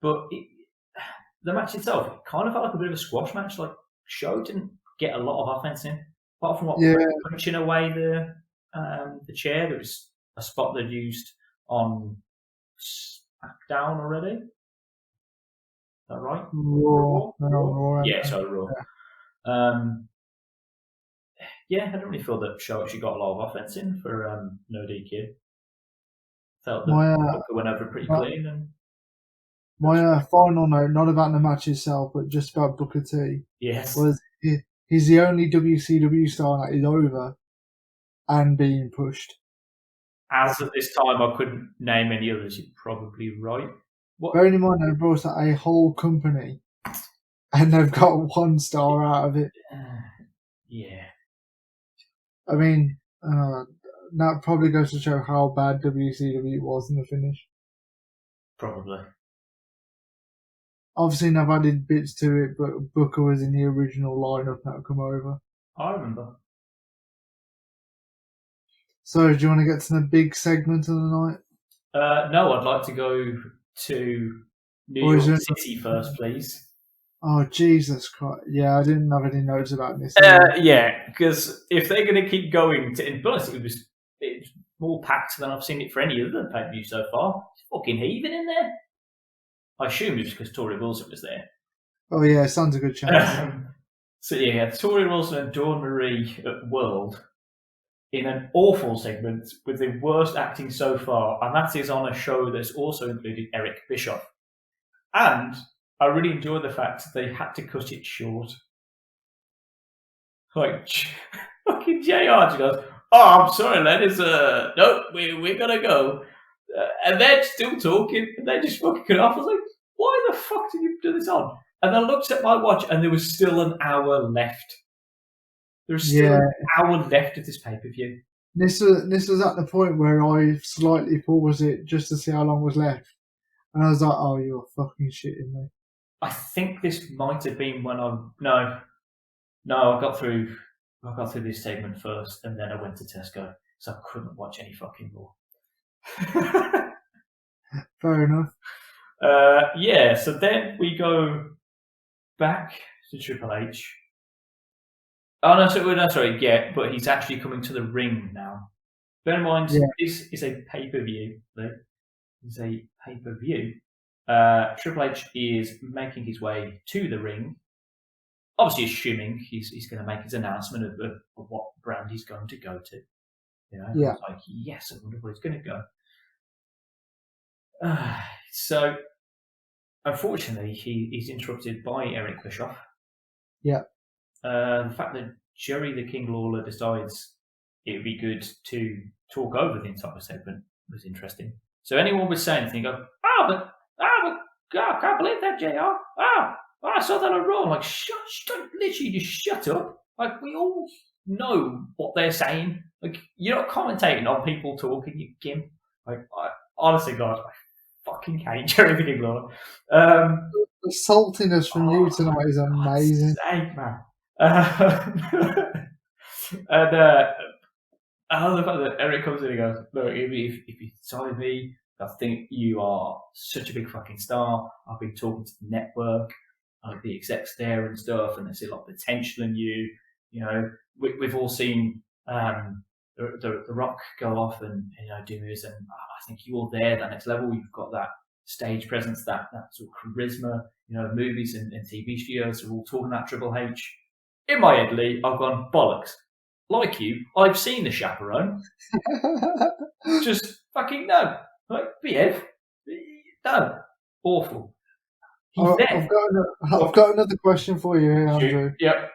But the match itself, it kind of felt like a bit of a squash match. Like, Show didn't get a lot of offense in, apart from punching away the chair. There was a spot they'd used on SmackDown already. Is that right? Raw. Yeah, so Raw. Yeah. I don't really feel that Show actually got a lot of offense in for no DQ. Felt that Booker went over pretty clean. And my final note, not about the match itself, but just about Booker T. Yes. Was he's the only WCW star that is over and being pushed. As of this time, I couldn't name any others. You're probably right. Bearing in mind they brought out a whole company and they've got one star out of it. Yeah. I mean, that probably goes to show how bad WCW was in the finish. Probably. Obviously, they've added bits to it, but Booker was in the original lineup that come over. I remember. So, do you want to get to the big segment of the night? No, I'd like to go to New Or is York it? City first, please. Oh, Jesus Christ. Yeah, I didn't have any notes about this. Yeah, because if they're going to keep going, to, but honestly, it's more packed than I've seen it for any other pay-per-view so far. It's fucking heaving in there. I assume it's because Tori Wilson was there. Oh, yeah, sounds a good chance. So yeah, Tori Wilson and Dawn Marie at World in an awful segment with the worst acting so far, and that is on a show that's also included Eric Bischoff. And I really enjoyed the fact they had to cut it short. Like, fucking JR just goes, "Oh, I'm sorry, ladies. Nope, we're gonna go." And they're still talking, and they just fucking cut it off. I was like, "Why the fuck did you do this on?" And I looked at my watch, and there was still an hour left. There's still an hour left of this pay-per-view. This was at the point where I slightly paused it just to see how long was left. And I was like, oh, you're fucking shitting me. I think this might have been when I got through this segment first, and then I went to Tesco, so I couldn't watch any fucking more. Fair enough. Yeah, so then we go back to Triple H. Oh no, sorry, yeah, but he's actually coming to the ring now. Bear in mind, this is a pay-per-view. It's a pay-per-view. Triple H is making his way to the ring. Obviously, assuming he's going to make his announcement of what brand he's going to go to. You know, yeah. Like, yes, I wonder where he's going to go. So, unfortunately, he's interrupted by Eric Bischoff. Yeah. The fact that Jerry the King Lawler decides it would be good to talk over the entire segment was interesting. So anyone would say anything, go, God, I can't believe that, JR. I saw that on Raw. I'm like, literally just shut up. Like, we all know what they're saying. Like, you're not commentating on people talking, you Kim. Like, honestly, God, I fucking hate Jerry the King Lawler. The saltiness from you tonight is amazing. Sake, man. And I love the fact that Eric comes in and goes, look, if you decide me, I think you are such a big fucking star. I've been talking to the network, like the execs there and stuff, and they see a lot of potential in you. You know, we've all seen the Rock go off and do moves, and I think you're there, that next level. You've got that stage presence, that sort of charisma. You know, movies and TV studios are all talking about Triple H. In my head, Lee, I've gone, bollocks. Like you, I've seen The Chaperone. Just fucking no. Like, behave. No. Awful. I've got another question for you here, Andrew. Yep.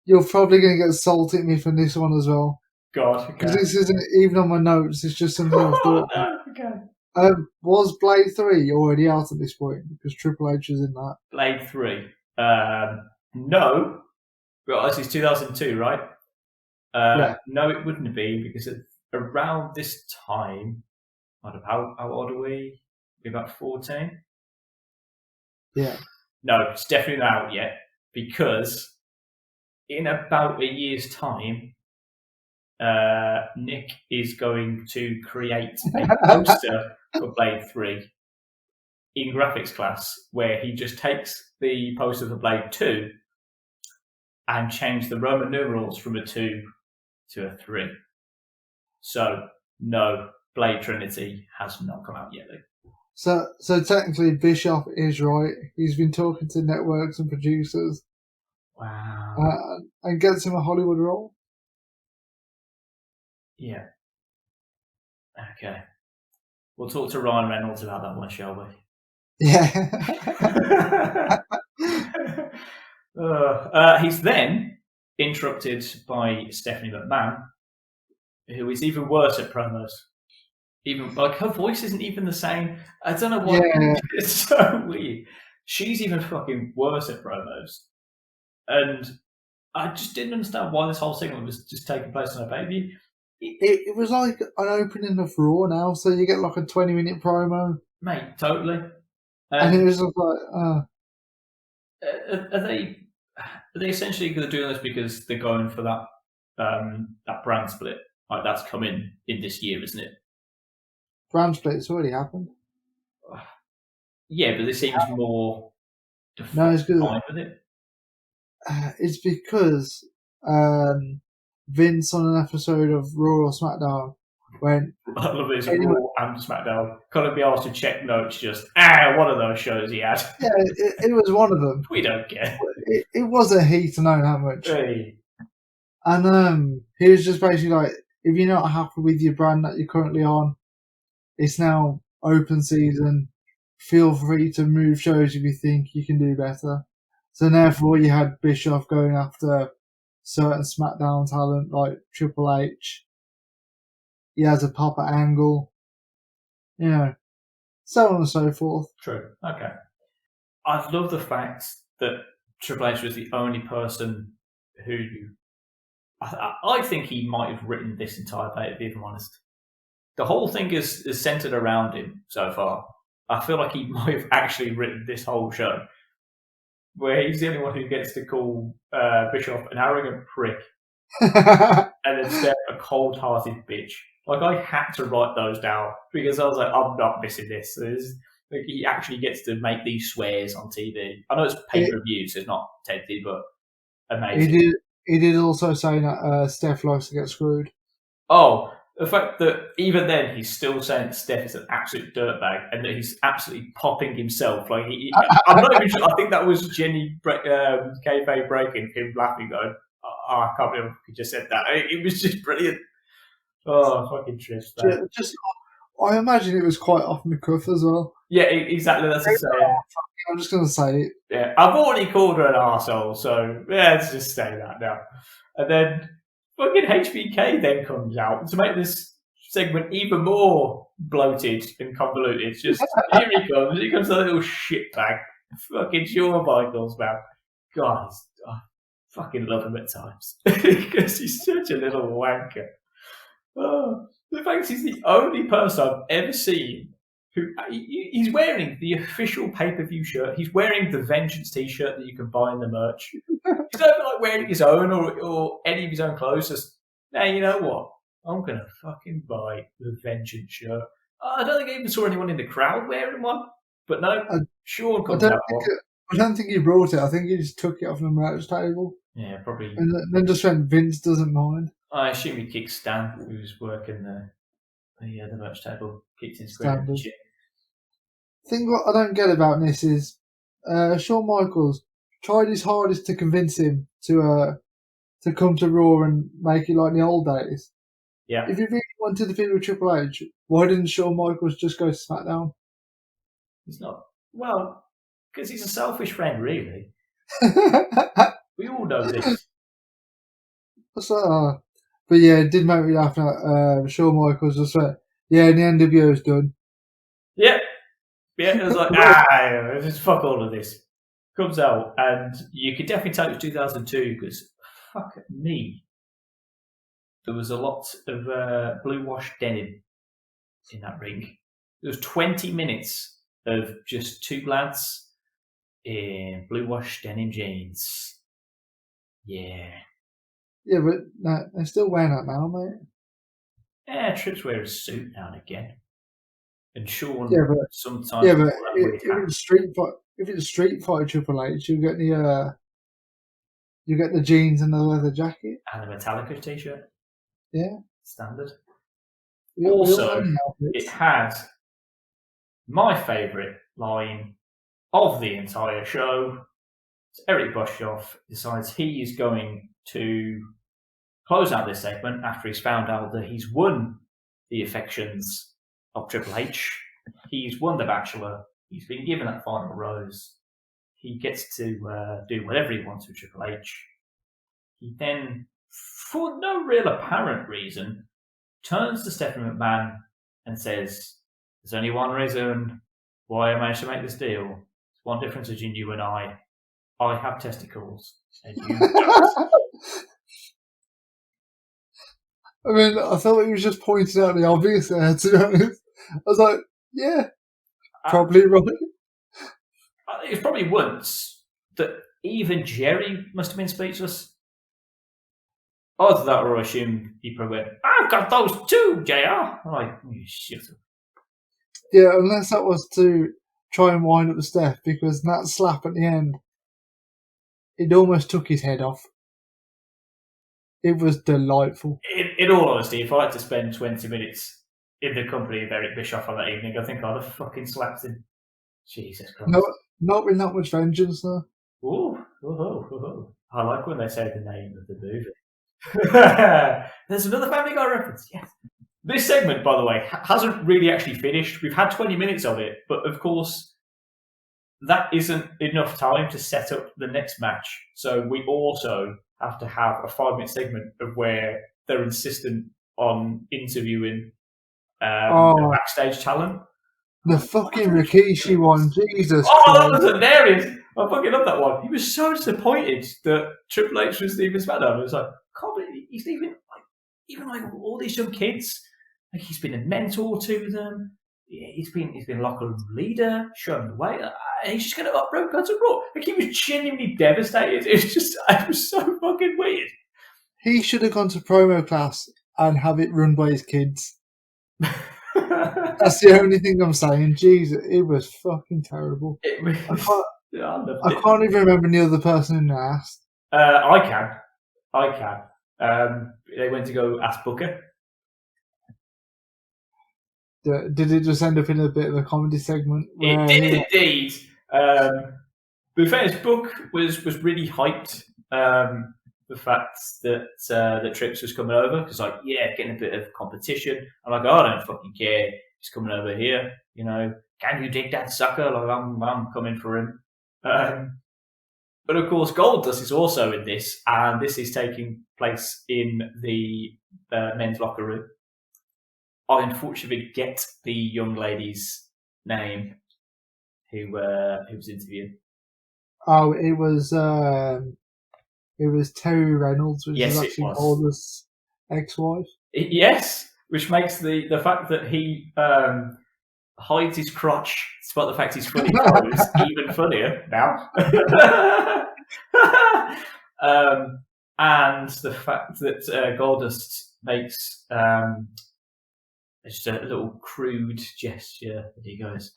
You're probably going to get salty at me for this one as well. God. Because this isn't even on my notes, it's just something I've thought. No, okay. Was Blade 3 already out at this point? Because Triple H was in that. Blade 3. No. Well, this is 2002, right? No, it wouldn't have been, because around this time, I don't know, how old are we? We're about 14? Yeah. No, it's definitely not out yet, because in about a year's time, Nick is going to create a poster for Blade 3 in graphics class, where he just takes the poster for Blade 2 and change the Roman numerals from a 2 to a 3. So, no, Blade Trinity has not come out yet. So technically, Bischoff is right. He's been talking to networks and producers. Wow. And gets him a Hollywood role. Yeah. Okay. We'll talk to Ryan Reynolds about that one, shall we? Yeah. He's then interrupted by Stephanie McMahon, who is even worse at promos. Even like her voice isn't even the same. I don't know why. Yeah. It's so weird. She's even fucking worse at promos, and I just didn't understand why this whole segment was just taking place on a baby. It was like an opening of Raw now, so you get like a 20-minute promo. Mate, totally. And it was just like, Are they essentially doing this because they're going for that brand split? Like, that's coming in this year, isn't it? Brand split's already happened. Yeah, but this seems more No, it's good. fine with it. It's because Vince on an episode of Raw or SmackDown went. I love this Raw and SmackDown. Couldn't be asked to check notes. Just one of those shows he had. Yeah, it was one of them. We don't care. It was a heat to know how much. Hey. And he was just basically like, if you're not happy with your brand that you're currently on, it's now open season. Feel free to move shows if you think you can do better. So therefore, you had Bischoff going after certain SmackDown talent like Triple H. He has a pop at Angle. You know, so on and so forth. True. Okay. I love the fact that Triple H was the only person who... I think he might have written this entire pay, to be honest. The whole thing is centered around him so far. I feel like he might have actually written this whole show, where he's the only one who gets to call Bischoff an arrogant prick and then Steph a cold-hearted bitch. Like, I had to write those down because I was like, I'm not missing this. Like, he actually gets to make these swears on TV. I know it's pay-per-view, so it's not technically, but amazing. He did also say that Steph likes to get screwed. Oh, the fact that even then he's still saying that Steph is an absolute dirtbag and that he's absolutely popping himself. Like I'm not even sure. I think that was Jenny kayfabe breaking, him laughing, going, "Oh, I can't believe he just said that." It was just brilliant. Oh, fucking trips. Just, I imagine it was quite off the cuff as well. Yeah, exactly. That's the same. I'm just going to say it. Yeah, I've already called her an arsehole, so yeah, let's just say that now. And then fucking HBK then comes out to make this segment even more bloated and convoluted. It's just, here he comes. Here comes a little shitbag. Fucking Shawn Michaels, man. God, I fucking love him at times. Because he's such a little wanker. Oh, the fact he's the only person I've ever seen who he's wearing the official pay-per-view shirt. He's wearing the Vengeance t-shirt that you can buy in the merch. He's not like wearing his own or any of his own clothes. Just, now, you know what? I'm going to fucking buy the Vengeance shirt. I don't think I even saw anyone in the crowd wearing one. But no, Sean comes out one. I don't think he brought it. I think he just took it off the merch table. Yeah, probably. And then just went, Vince doesn't mind. I assume he kicked Stan, who's working the merch table, kicked his screen. The thing what I don't get about this is Shawn Michaels tried his hardest to convince him to come to Raw and make it like the old days. Yeah. If you really wanted to be with Triple H, why didn't Shawn Michaels just go to SmackDown? He's not. Well, because he's a selfish friend, really. We all know this. But yeah, it did make me laugh that Shawn Michaels just said, yeah, the NWO's done. Yeah. Yeah, it was like, just fuck all of this. Comes out, and you could definitely tell it was 2002, because fuck me. There was a lot of blue wash denim in that ring. There was 20 minutes of just two lads in blue wash denim jeans. Yeah. Yeah, but they're still wearing that now, mate. Yeah, Trips wear a suit now and again. And Sean sometimes. Yeah, but if it's a street fight Triple H, you get the jeans and the leather jacket and the Metallica t-shirt. Yeah, standard. Also, it had my favourite line of the entire show. Eric Bischoff decides he is going to close out this segment after he's found out that he's won the affections of Triple H. He's won the Bachelor. He's been given that final rose. He gets to do whatever he wants with Triple H. He then, for no real apparent reason, turns to Stephanie McMahon and says, "There's only one reason why I managed to make this deal. There's one difference between you and I. I have testicles, and you don't." I mean, I thought he was just pointing out the obvious there, to be honest. I was like, yeah, probably right. I think it's probably once that even Jerry must have been speechless. Either that, or I assume he probably went, "I've got those too, JR." I'm like, shit. Yeah, unless that was to try and wind up Steph, because that slap at the end, it almost took his head off. It was delightful. In all honesty, if I had to spend 20 minutes in the company of Eric Bischoff on that evening, I think I'd have fucking slapped him. Jesus Christ. Not with that much vengeance, though. Ooh. I like when they say the name of the movie. There's another Family Guy reference, yes. This segment, by the way, hasn't really actually finished. We've had 20 minutes of it, but of course, that isn't enough time to set up the next match. So we also have to have a 5-minute segment of where they're insistent on interviewing backstage talent. The fucking Rikishi one, Jesus Christ. That was hilarious. I fucking love that one. He was so disappointed that Triple H was leaving SmackDown. It was like, can't believe he's leaving, even all these young kids. Like, he's been a mentor to them. He's been a locker room leader, showing the way. And he's just going to uproot Guns N' Raw. Like, he was genuinely devastated. It was so fucking weird. He should have gone to promo class and have it run by his kids. That's the only thing I'm saying. Jesus, it was fucking terrible. I can't even remember the other person in the asked. I can. They went to go ask Booker. Did it just end up in a bit of a comedy segment? It did indeed. But in fairness, Book was really hyped. The fact that Trips was coming over, because getting a bit of competition. I'm like, I don't fucking care. He's coming over here. Can you dig that sucker? Like, I'm coming for him. But of course, Goldust is also in this, and this is taking place in the men's locker room. I unfortunately get the young lady's name who was interviewing. Oh, it was Terry Reynolds, which is actually Goldust's ex-wife. Yes, which makes the fact that he hides his crotch, despite the fact he's fully clothed, even funnier now. And the fact that Goldust makes just a little crude gesture that he goes,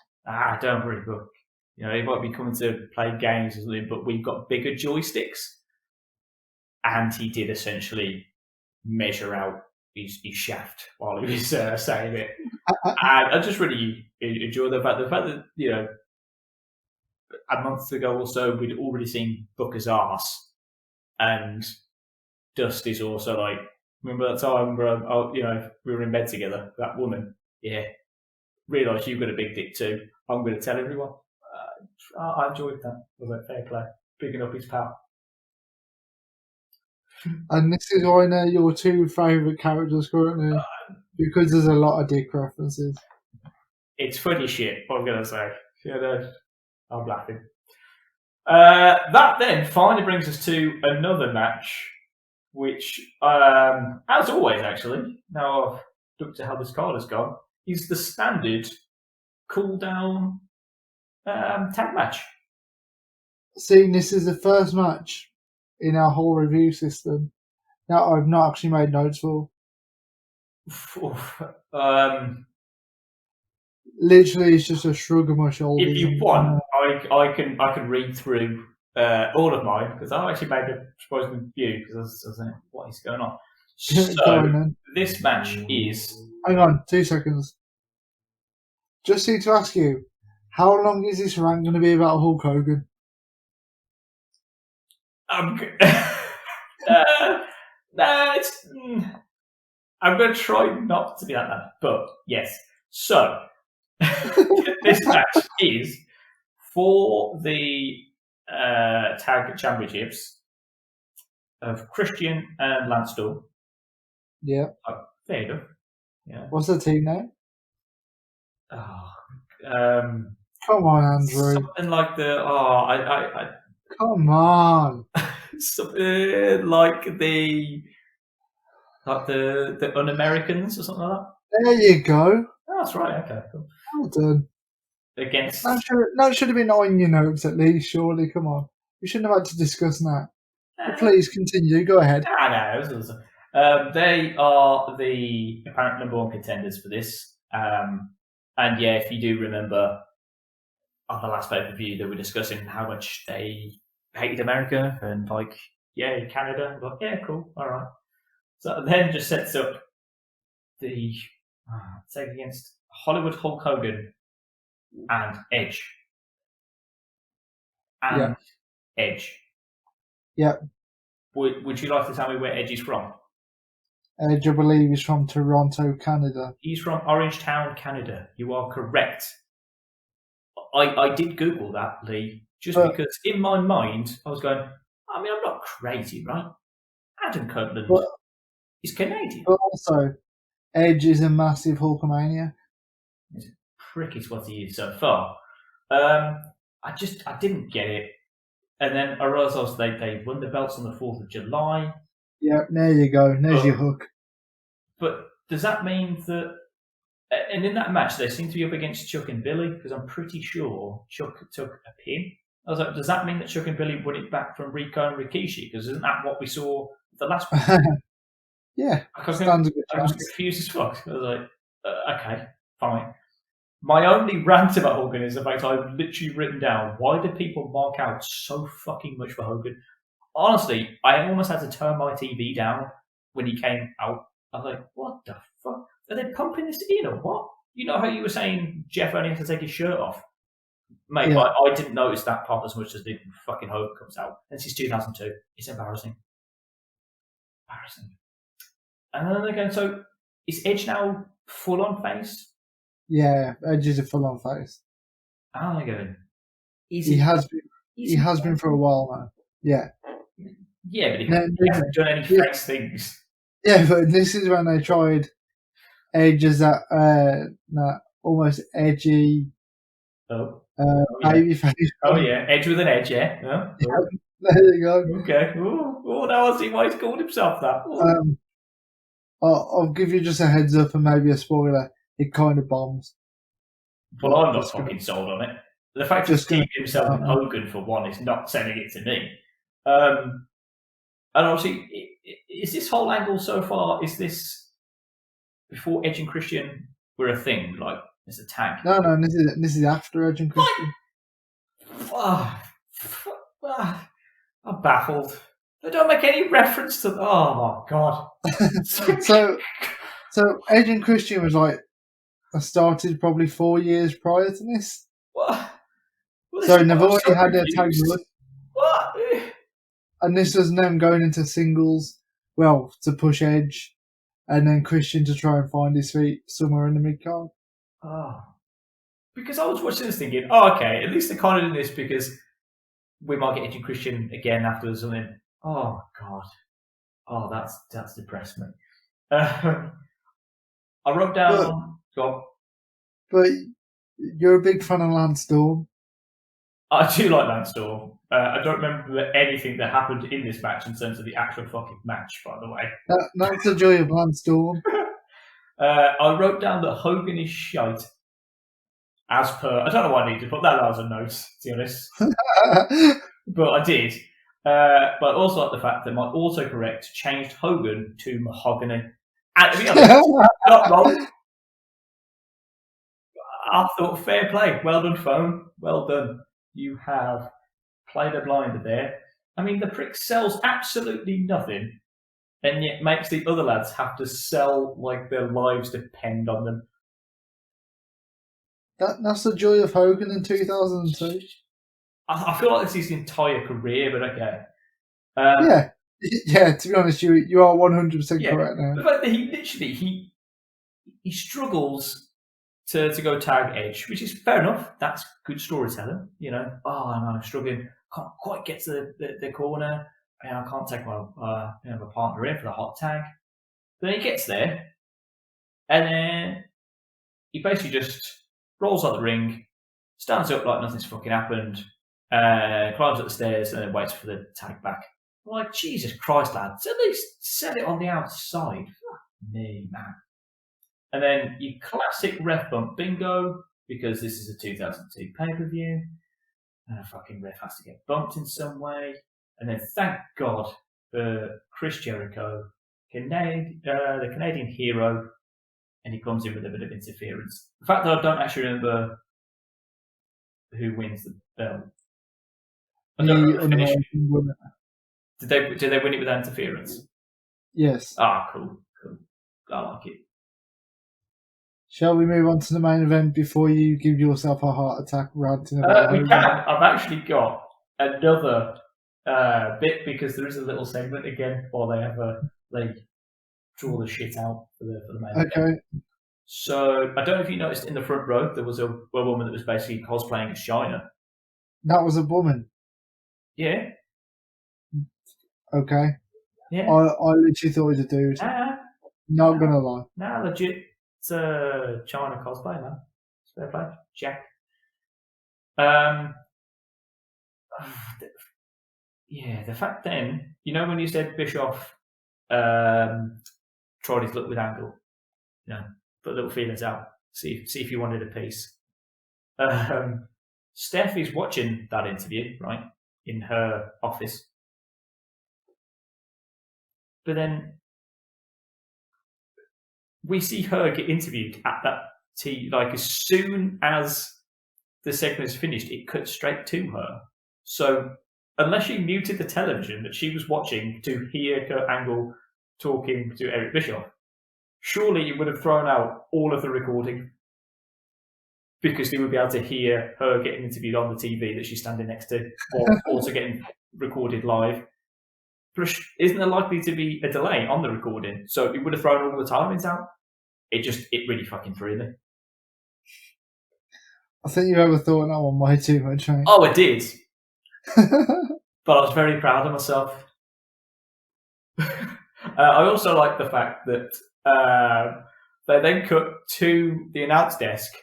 don't worry, Book. He might be coming to play games or something, but we've got bigger joysticks. And he did essentially measure out his shaft while he was saying it. And I just really enjoy the fact that, a month ago or so, we'd already seen Booker's arse. And Dust is also like, remember that time where we were in bed together? That woman, realised you've got a big dick too. I'm going to tell everyone. I enjoyed that. Was like fair play, picking up his pal. And this is why I know your two favourite characters currently, because there's a lot of dick references. It's funny shit. What I'm going to say. I'm laughing. That then finally brings us to another match, which, as always, actually, now I've looked at how this card has gone, is the standard cool-down tag match. See, this is the first match in our whole review system that I've not actually made notes for. Literally, it's just a shrug of my shoulders. If you want, I can read through all of mine, because I actually made a surprising review, because I was like, what is going on? So, this match is... Hang on, 2 seconds. Just need to ask you, how long is this rant going to be about Hulk Hogan? I'm going to try not to be like that, but yes. So, this match is for the tag championships of Christian and Lance Storm. Yeah. Fair enough. Yeah. What's the team name? Come on, Andrew. Something like Come on. Something like the Un-Americans or something like that. There you go. Oh, that's right. Okay, cool. Well done. Against that should have been on your notes at least. Surely, come on. We shouldn't have had to discuss that. But please continue. Go ahead. No. They are the apparent number one contenders for this. And yeah, if you do remember on the last pay-per-view, they were discussing how much they hated America and like, yeah, Canada. Like, yeah, cool, all right. So then just sets up the take against Hollywood Hulk Hogan and Edge. And Edge. Yeah. Would you like to tell me where Edge is from? Edge, I believe, is from Toronto, Canada. He's from Orangetown, Canada. You are correct. I did Google that, Lee, just because in my mind I was going, I mean, I'm not crazy, right? Adam Copeland is Canadian. But also, Edge is a massive Hulkamania. He's a prick is what he is so far. I didn't get it. And then I realised they won the belts on the 4th of July. Yeah, there you go. There's your hook. But does that mean that... And in that match, they seem to be up against Chuck and Billy, because I'm pretty sure Chuck took a pin. I was like, does that mean that Chuck and Billy won it back from Rico and Rikishi? Because isn't that what we saw the last one? Yeah, I was confused as fuck. I was like, okay, fine. My only rant about Hogan is the fact I've literally written down, why do people mark out so fucking much for Hogan? Honestly, I almost had to turn my TV down when he came out. I was like, what the fuck? Are they pumping this in or what? You know how you were saying Jeff only has to take his shirt off? Mate, yeah. I didn't notice that part as much as the fucking Hogan comes out. And since 2002. It's embarrassing. And then again, so is Edge now full on face? Yeah, Edge is a full on face. How am I going? He has been for a while now. Yeah. Yeah, but he hasn't done any face things. Yeah, but this is when they tried Edge as that almost edgy baby face. Oh yeah, Edge with an edge, yeah. Oh, yeah. There you go. Okay. Oh, now I see why he's called himself that. I'll give you just a heads up and maybe a spoiler. It kind of bombs. Well, I'm not fucking sold on it. The fact that Steve himself and Hogan for one is not sending it to me. And obviously, is this whole angle so far? Is this before Edge and Christian were a thing? Like it's a tag? No. This is after Edge and Christian. I'm baffled. They don't make any reference to. Oh my god! so Edge and Christian was like started probably 4 years prior to this. What? So they've already had their tag run. What? And this was them going into singles, well, to push Edge, and then Christian to try and find his feet somewhere in the mid card. Oh, because I was watching this thinking, okay, at least they're kind of doing this because we might get Edge and Christian again afterwards, and then, oh god, oh that's depressed me. I wrote down. But you're a big fan of Lance Storm. I do like Lance Storm. I don't remember anything that happened in this match in terms of the actual fucking match, by the way. That's the joy of Lance Storm. I wrote down that Hogan is shite. As per, I don't know why I need to put that as a note, to be honest. But I did. But I also like the fact that my autocorrect changed Hogan to Mahogany. And to be honest, not wrong. I thought, fair play. Well done, phone. Well done. You have played a blinder there. I mean, the prick sells absolutely nothing and yet makes the other lads have to sell like their lives depend on them. That's the joy of Hogan in 2002. I feel like this is his entire career, but okay. Yeah, to be honest, you are 100% correct now. The fact that he literally, he struggles to go tag Edge, which is fair enough. That's good storytelling, you know. Oh, I'm struggling. Can't quite get to the corner. I can't take my partner in for the hot tag. But then he gets there, and then he basically just rolls out the ring, stands up like nothing's fucking happened, climbs up the stairs, and then waits for the tag back. I'm like, Jesus Christ, lads, at least set it on the outside. Fuck me, man. And then your classic ref bump bingo, because this is a 2002 pay-per-view, and a fucking ref has to get bumped in some way. And then thank God for Chris Jericho the Canadian hero, and he comes in with a bit of interference. The fact that I don't actually remember who wins the belt. I don't remember the finish. Did they win it with interference? Yes. Ah, cool. I like it. Shall we move on to the main event before you give yourself a heart attack ranting about We can. I've actually got another bit because there is a little segment again while they draw the shit out for the main event. So I don't know if you noticed in the front row there was a woman that was basically cosplaying as China. That was a woman. Yeah. Okay. Yeah. I literally thought it was a dude. Not gonna lie. Nah, legit. It's a China cosplay, man. Fair play. Jack. Yeah, the fact then, you know when you said Bischoff tried his luck with Angle, put little feelers out, see if you wanted a piece. Steph is watching that interview, right, in her office. But then we see her get interviewed at that like as soon as the segment is finished, it cuts straight to her. So unless she muted the television that she was watching to hear Kurt Angle talking to Eric Bischoff, surely you would have thrown out all of the recording because they would be able to hear her getting interviewed on the TV that she's standing next to, or also getting recorded live. Plus, isn't there likely to be a delay on the recording? So it would have thrown all the timings out. It really fucking threw me. I think you overthought that one way too much, right? Oh, I did. But I was very proud of myself. I also like the fact that they then cut to the announce desk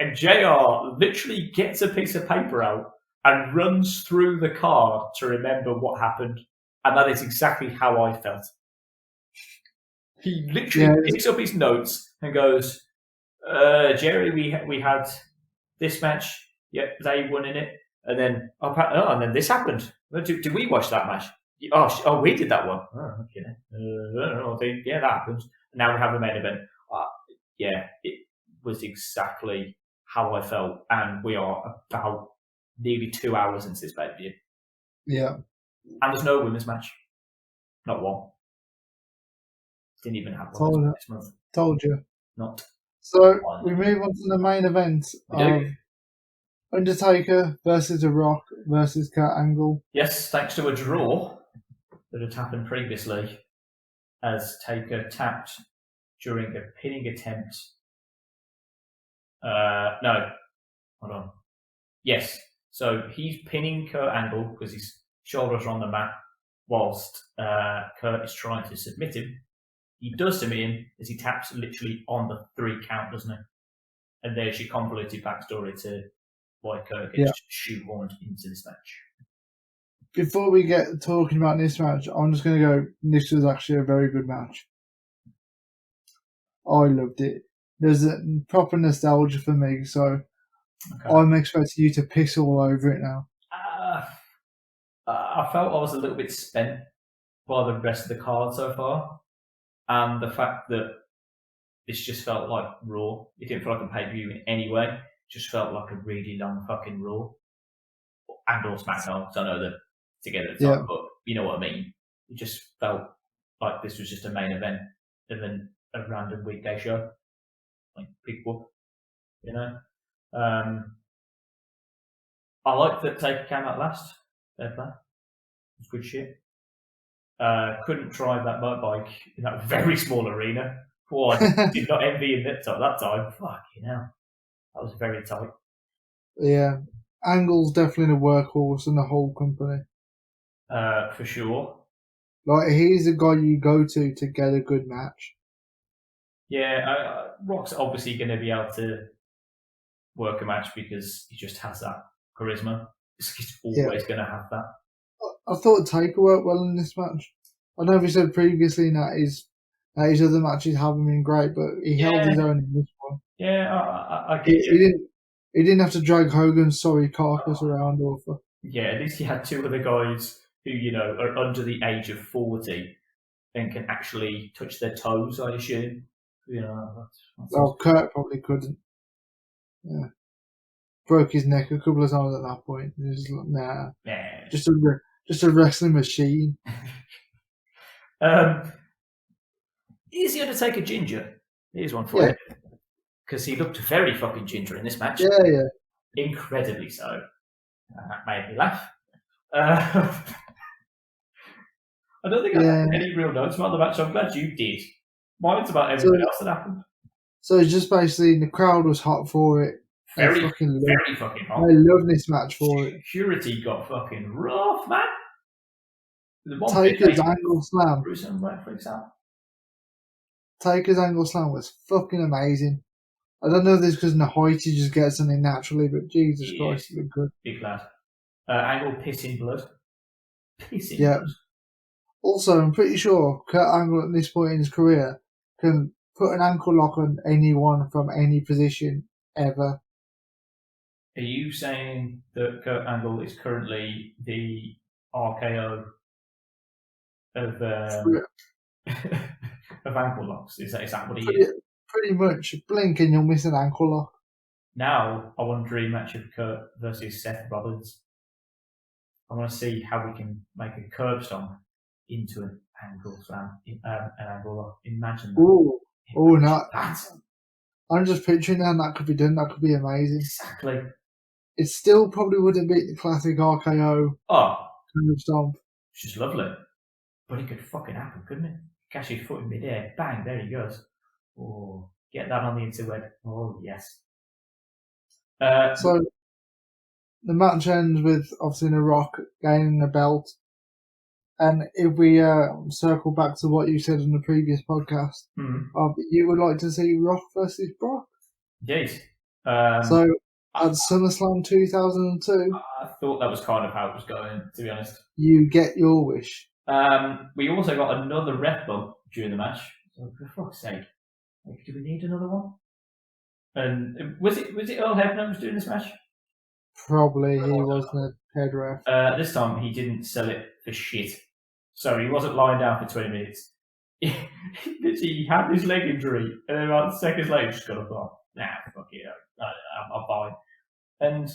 and JR literally gets a piece of paper out and runs through the card to remember what happened. And that is exactly how I felt. He literally picks up his notes and goes, Jerry, we had this match. Yep, they won in it. And then, and then this happened. Did we watch that match? Oh, we did that one. Oh, okay. Yeah, that happened. Now we have the main event. It was exactly how I felt. And we are about nearly 2 hours into this pay-per-view. Yeah. And there's no women's match. Not one. Didn't even have one this month. Told you. Not. So we move on to the main event of Undertaker versus The Rock versus Kurt Angle. Yes, thanks to a draw that had happened previously, as Taker tapped during a pinning attempt. No, hold on. Yes, so he's pinning Kurt Angle because his shoulders are on the mat, whilst Kurt is trying to submit him. He does submit him as he taps literally on the 3 count, doesn't he? And there's your convoluted backstory to why Kurt gets shoehorned into this match. Before we get talking about this match, I'm just going to go, this was actually a very good match. I loved it. There's a proper nostalgia for me, so I'm expecting you to piss all over it now. I felt I was a little bit spent by the rest of the card so far. And the fact that this just felt like Raw. It didn't feel like a pay-per-view in any way. It just felt like a really long fucking Raw. And or SmackDown, because I know they're together at the time, but you know what I mean. It just felt like this was just a main event and then a random weekday show. Like Big Whoop, you know? I like that Taker came out last. Fair play. It's good shit. Couldn't drive that motorbike in that very small arena. Boy, I did not envy him at that time. Fucking hell. That was very tight. Yeah. Angle's definitely the workhorse in the whole company. For sure. Like, he's the guy you go to get a good match. Yeah, Rock's obviously going to be able to work a match because he just has that charisma. He's always going to have that. I thought Taker worked well in this match. I know we said previously that his other matches haven't been great, but he held his own in this one. Yeah, I get you. He didn't have to drag Hogan's sorry carcass around. Yeah, at least he had 2 other guys who, are under the age of 40 and can actually touch their toes, I assume. You know, Well, Kurt probably couldn't. Yeah. Broke his neck a couple of times at that point. He was like, nah. yeah. Just a wrestling machine. Is the Undertaker ginger? Here's one for you. Because he looked very fucking ginger in this match. Yeah. Incredibly so. That made me laugh. I don't think I had any real notes about the match. I'm glad you did. Mine's about everybody else that happened. So it's just basically the crowd was hot for it. Very fucking hot. I love this match for it. Security got fucking rough, man. Taker's angle slam. Taker's angle slam was fucking amazing. I don't know if this because Nahoiti just gets something naturally, but Jesus Christ, it looked good. Big lad. Angle pissing blood. Blood. Also, I'm pretty sure Kurt Angle at this point in his career can put an ankle lock on anyone from any position ever. Are you saying that Kurt Angle is currently the RKO of of ankle locks? Is that what he is? Pretty much. Blink and you'll miss an ankle lock. Now I want a dream match of Kurt versus Seth Rollins. I want to see how we can make a curb stomp into an ankle slam, an ankle lock. Imagine that. No. I'm just picturing how that could be done. That could be amazing. Exactly. It still probably wouldn't beat the classic RKO curb stomp. It's just lovely. But it could fucking happen, couldn't it? Catch his foot in midair. Bang, there he goes. Oh, get that on the interweb. Oh, yes. So, the match ends with, obviously, The Rock gaining the belt. And if we circle back to what you said in the previous podcast, you would like to see Rock versus Brock? Yes. So, at SummerSlam 2002... I thought that was kind of how it was going, to be honest. You get your wish. We also got another ref bump during the match. So, for fuck's sake. Do we need another one? And was it Earl Hebner who was doing this match? Probably. He was the head ref. This time he didn't sell it for shit. So he wasn't lying down for 20 minutes. He had this leg injury, and then about seconds later, just got up. Nah, fuck it, I'll buy. And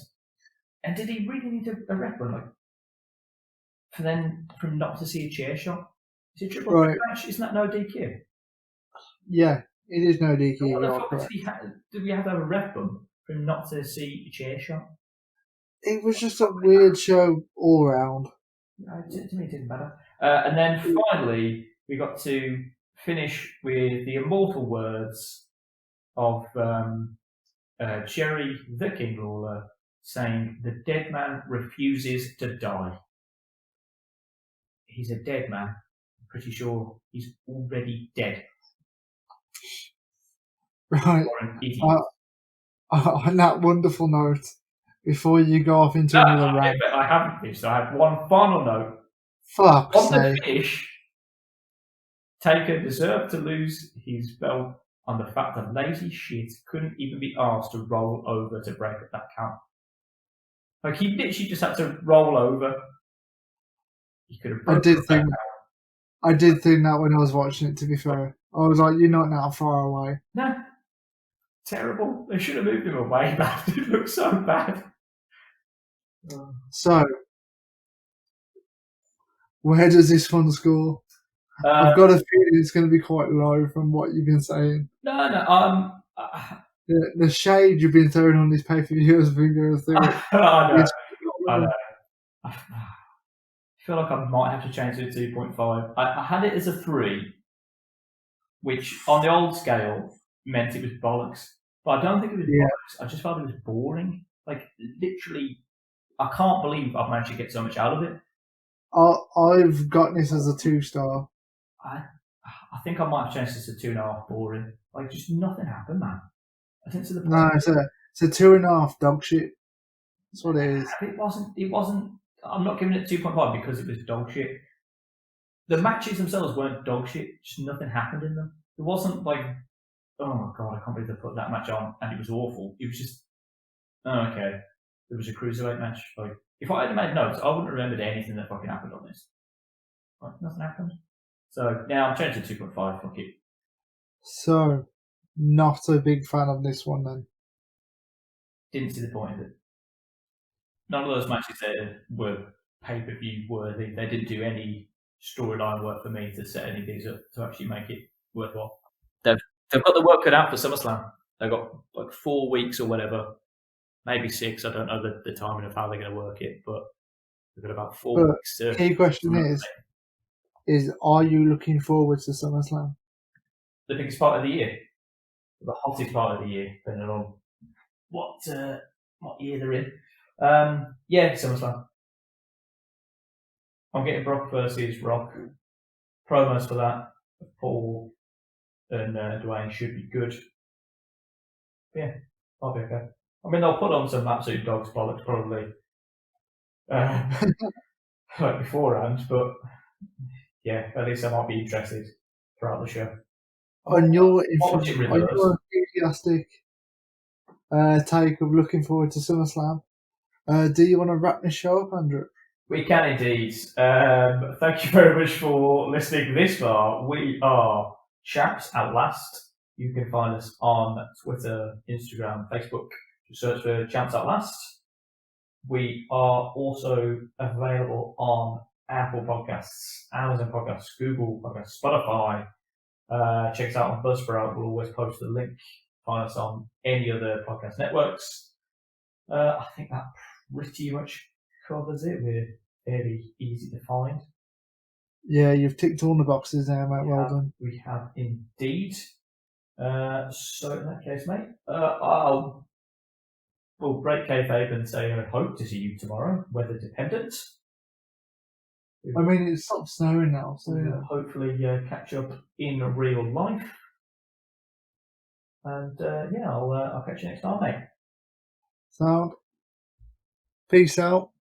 did he really need a ref bump? For him not to see a chair shot? Is it triple threat match? Isn't that no DQ? Yeah, it is no DQ. So what the fuck did we have to have a ref bump for him not to see a chair shot? It was just a weird show all round. To me, it didn't matter. And then finally, we got to finish with the immortal words of Jerry the King Lawler saying, "The dead man refuses to die." He's a dead man. I'm pretty sure he's already dead. Right. On that wonderful note, before you go off into another rant. I haven't finished. I have one final note. Fuck's sake. On the finish, Taker deserved to lose his belt on the fact that lazy shit couldn't even be asked to roll over to break up that count. Like, he literally just had to roll over. He could have I did think that when I was watching it, to be fair. I was like, you're not that far away. No. Terrible. They should have moved him away, but it looked so bad. So, where does this one score? I've got a feeling it's going to be quite low from what you've been saying. No. The shade you've been throwing on this pay-per-view has been going through it. I know. I feel like I might have to change it to 2.5. I had it as a 3, which on the old scale meant it was bollocks. But I don't think it was bollocks. I just felt it was boring. Like, literally, I can't believe I've managed to get so much out of it. I've got this as a 2-star. I think I might have changed this to 2.5 boring. Like, just nothing happened, man. I think to the point. No, it's a 2.5 dog shit. That's what it is. It wasn't. I'm not giving it 2.5 because it was dog shit. The matches themselves weren't dog shit. Just nothing happened in them. It wasn't like, oh my god, I can't believe they put that match on and it was awful. It was just, oh, okay. There was a cruiserweight match. Like, if I had made notes, I wouldn't have remembered anything that fucking happened on this. Like, nothing happened. So now I'm changing to 2.5. Fuck it. So, not a big fan of this one then. Didn't see the point of it. None of those matches there were pay-per-view worthy. They didn't do any storyline work for me to set any of these up to actually make it worthwhile. They've got the work cut out for SummerSlam. They've got like 4 weeks or whatever, maybe 6. I don't know the timing of how they're going to work it, but they've got about 4 weeks to. Key question is are you looking forward to SummerSlam? The biggest part of the year, the hottest part of the year, depending on what year they're in. Yeah, SummerSlam. I'm getting Brock versus Rock. Promos for that, Paul and Dwayne should be good. Yeah, I'll be okay. I mean, they'll put on some absolute dog's bollocks probably like beforehand, but yeah, at least I might be interested throughout the show. On your enthusiastic take of looking forward to SummerSlam, do you want to wrap this show up, Andrew? We can indeed. Thank you very much for listening this far. We are Chaps Outlast. You can find us on Twitter, Instagram, Facebook. Just search for Chaps Outlast. We are also available on Apple Podcasts, Amazon Podcasts, Google Podcasts, Spotify. Check us out on Buzzsprout. We'll always post the link. Find us on any other podcast networks. I think that pretty much covers it. We're fairly easy to find. Yeah, you've ticked all the boxes there, mate. Well done. We have indeed. So in that case, mate, we'll break kayfabe and say I hope to see you tomorrow, weather dependent. I mean, it stopped snowing now, so yeah. Hopefully catch up in real life. And yeah, I'll catch you next time, mate. Sound. Peace out.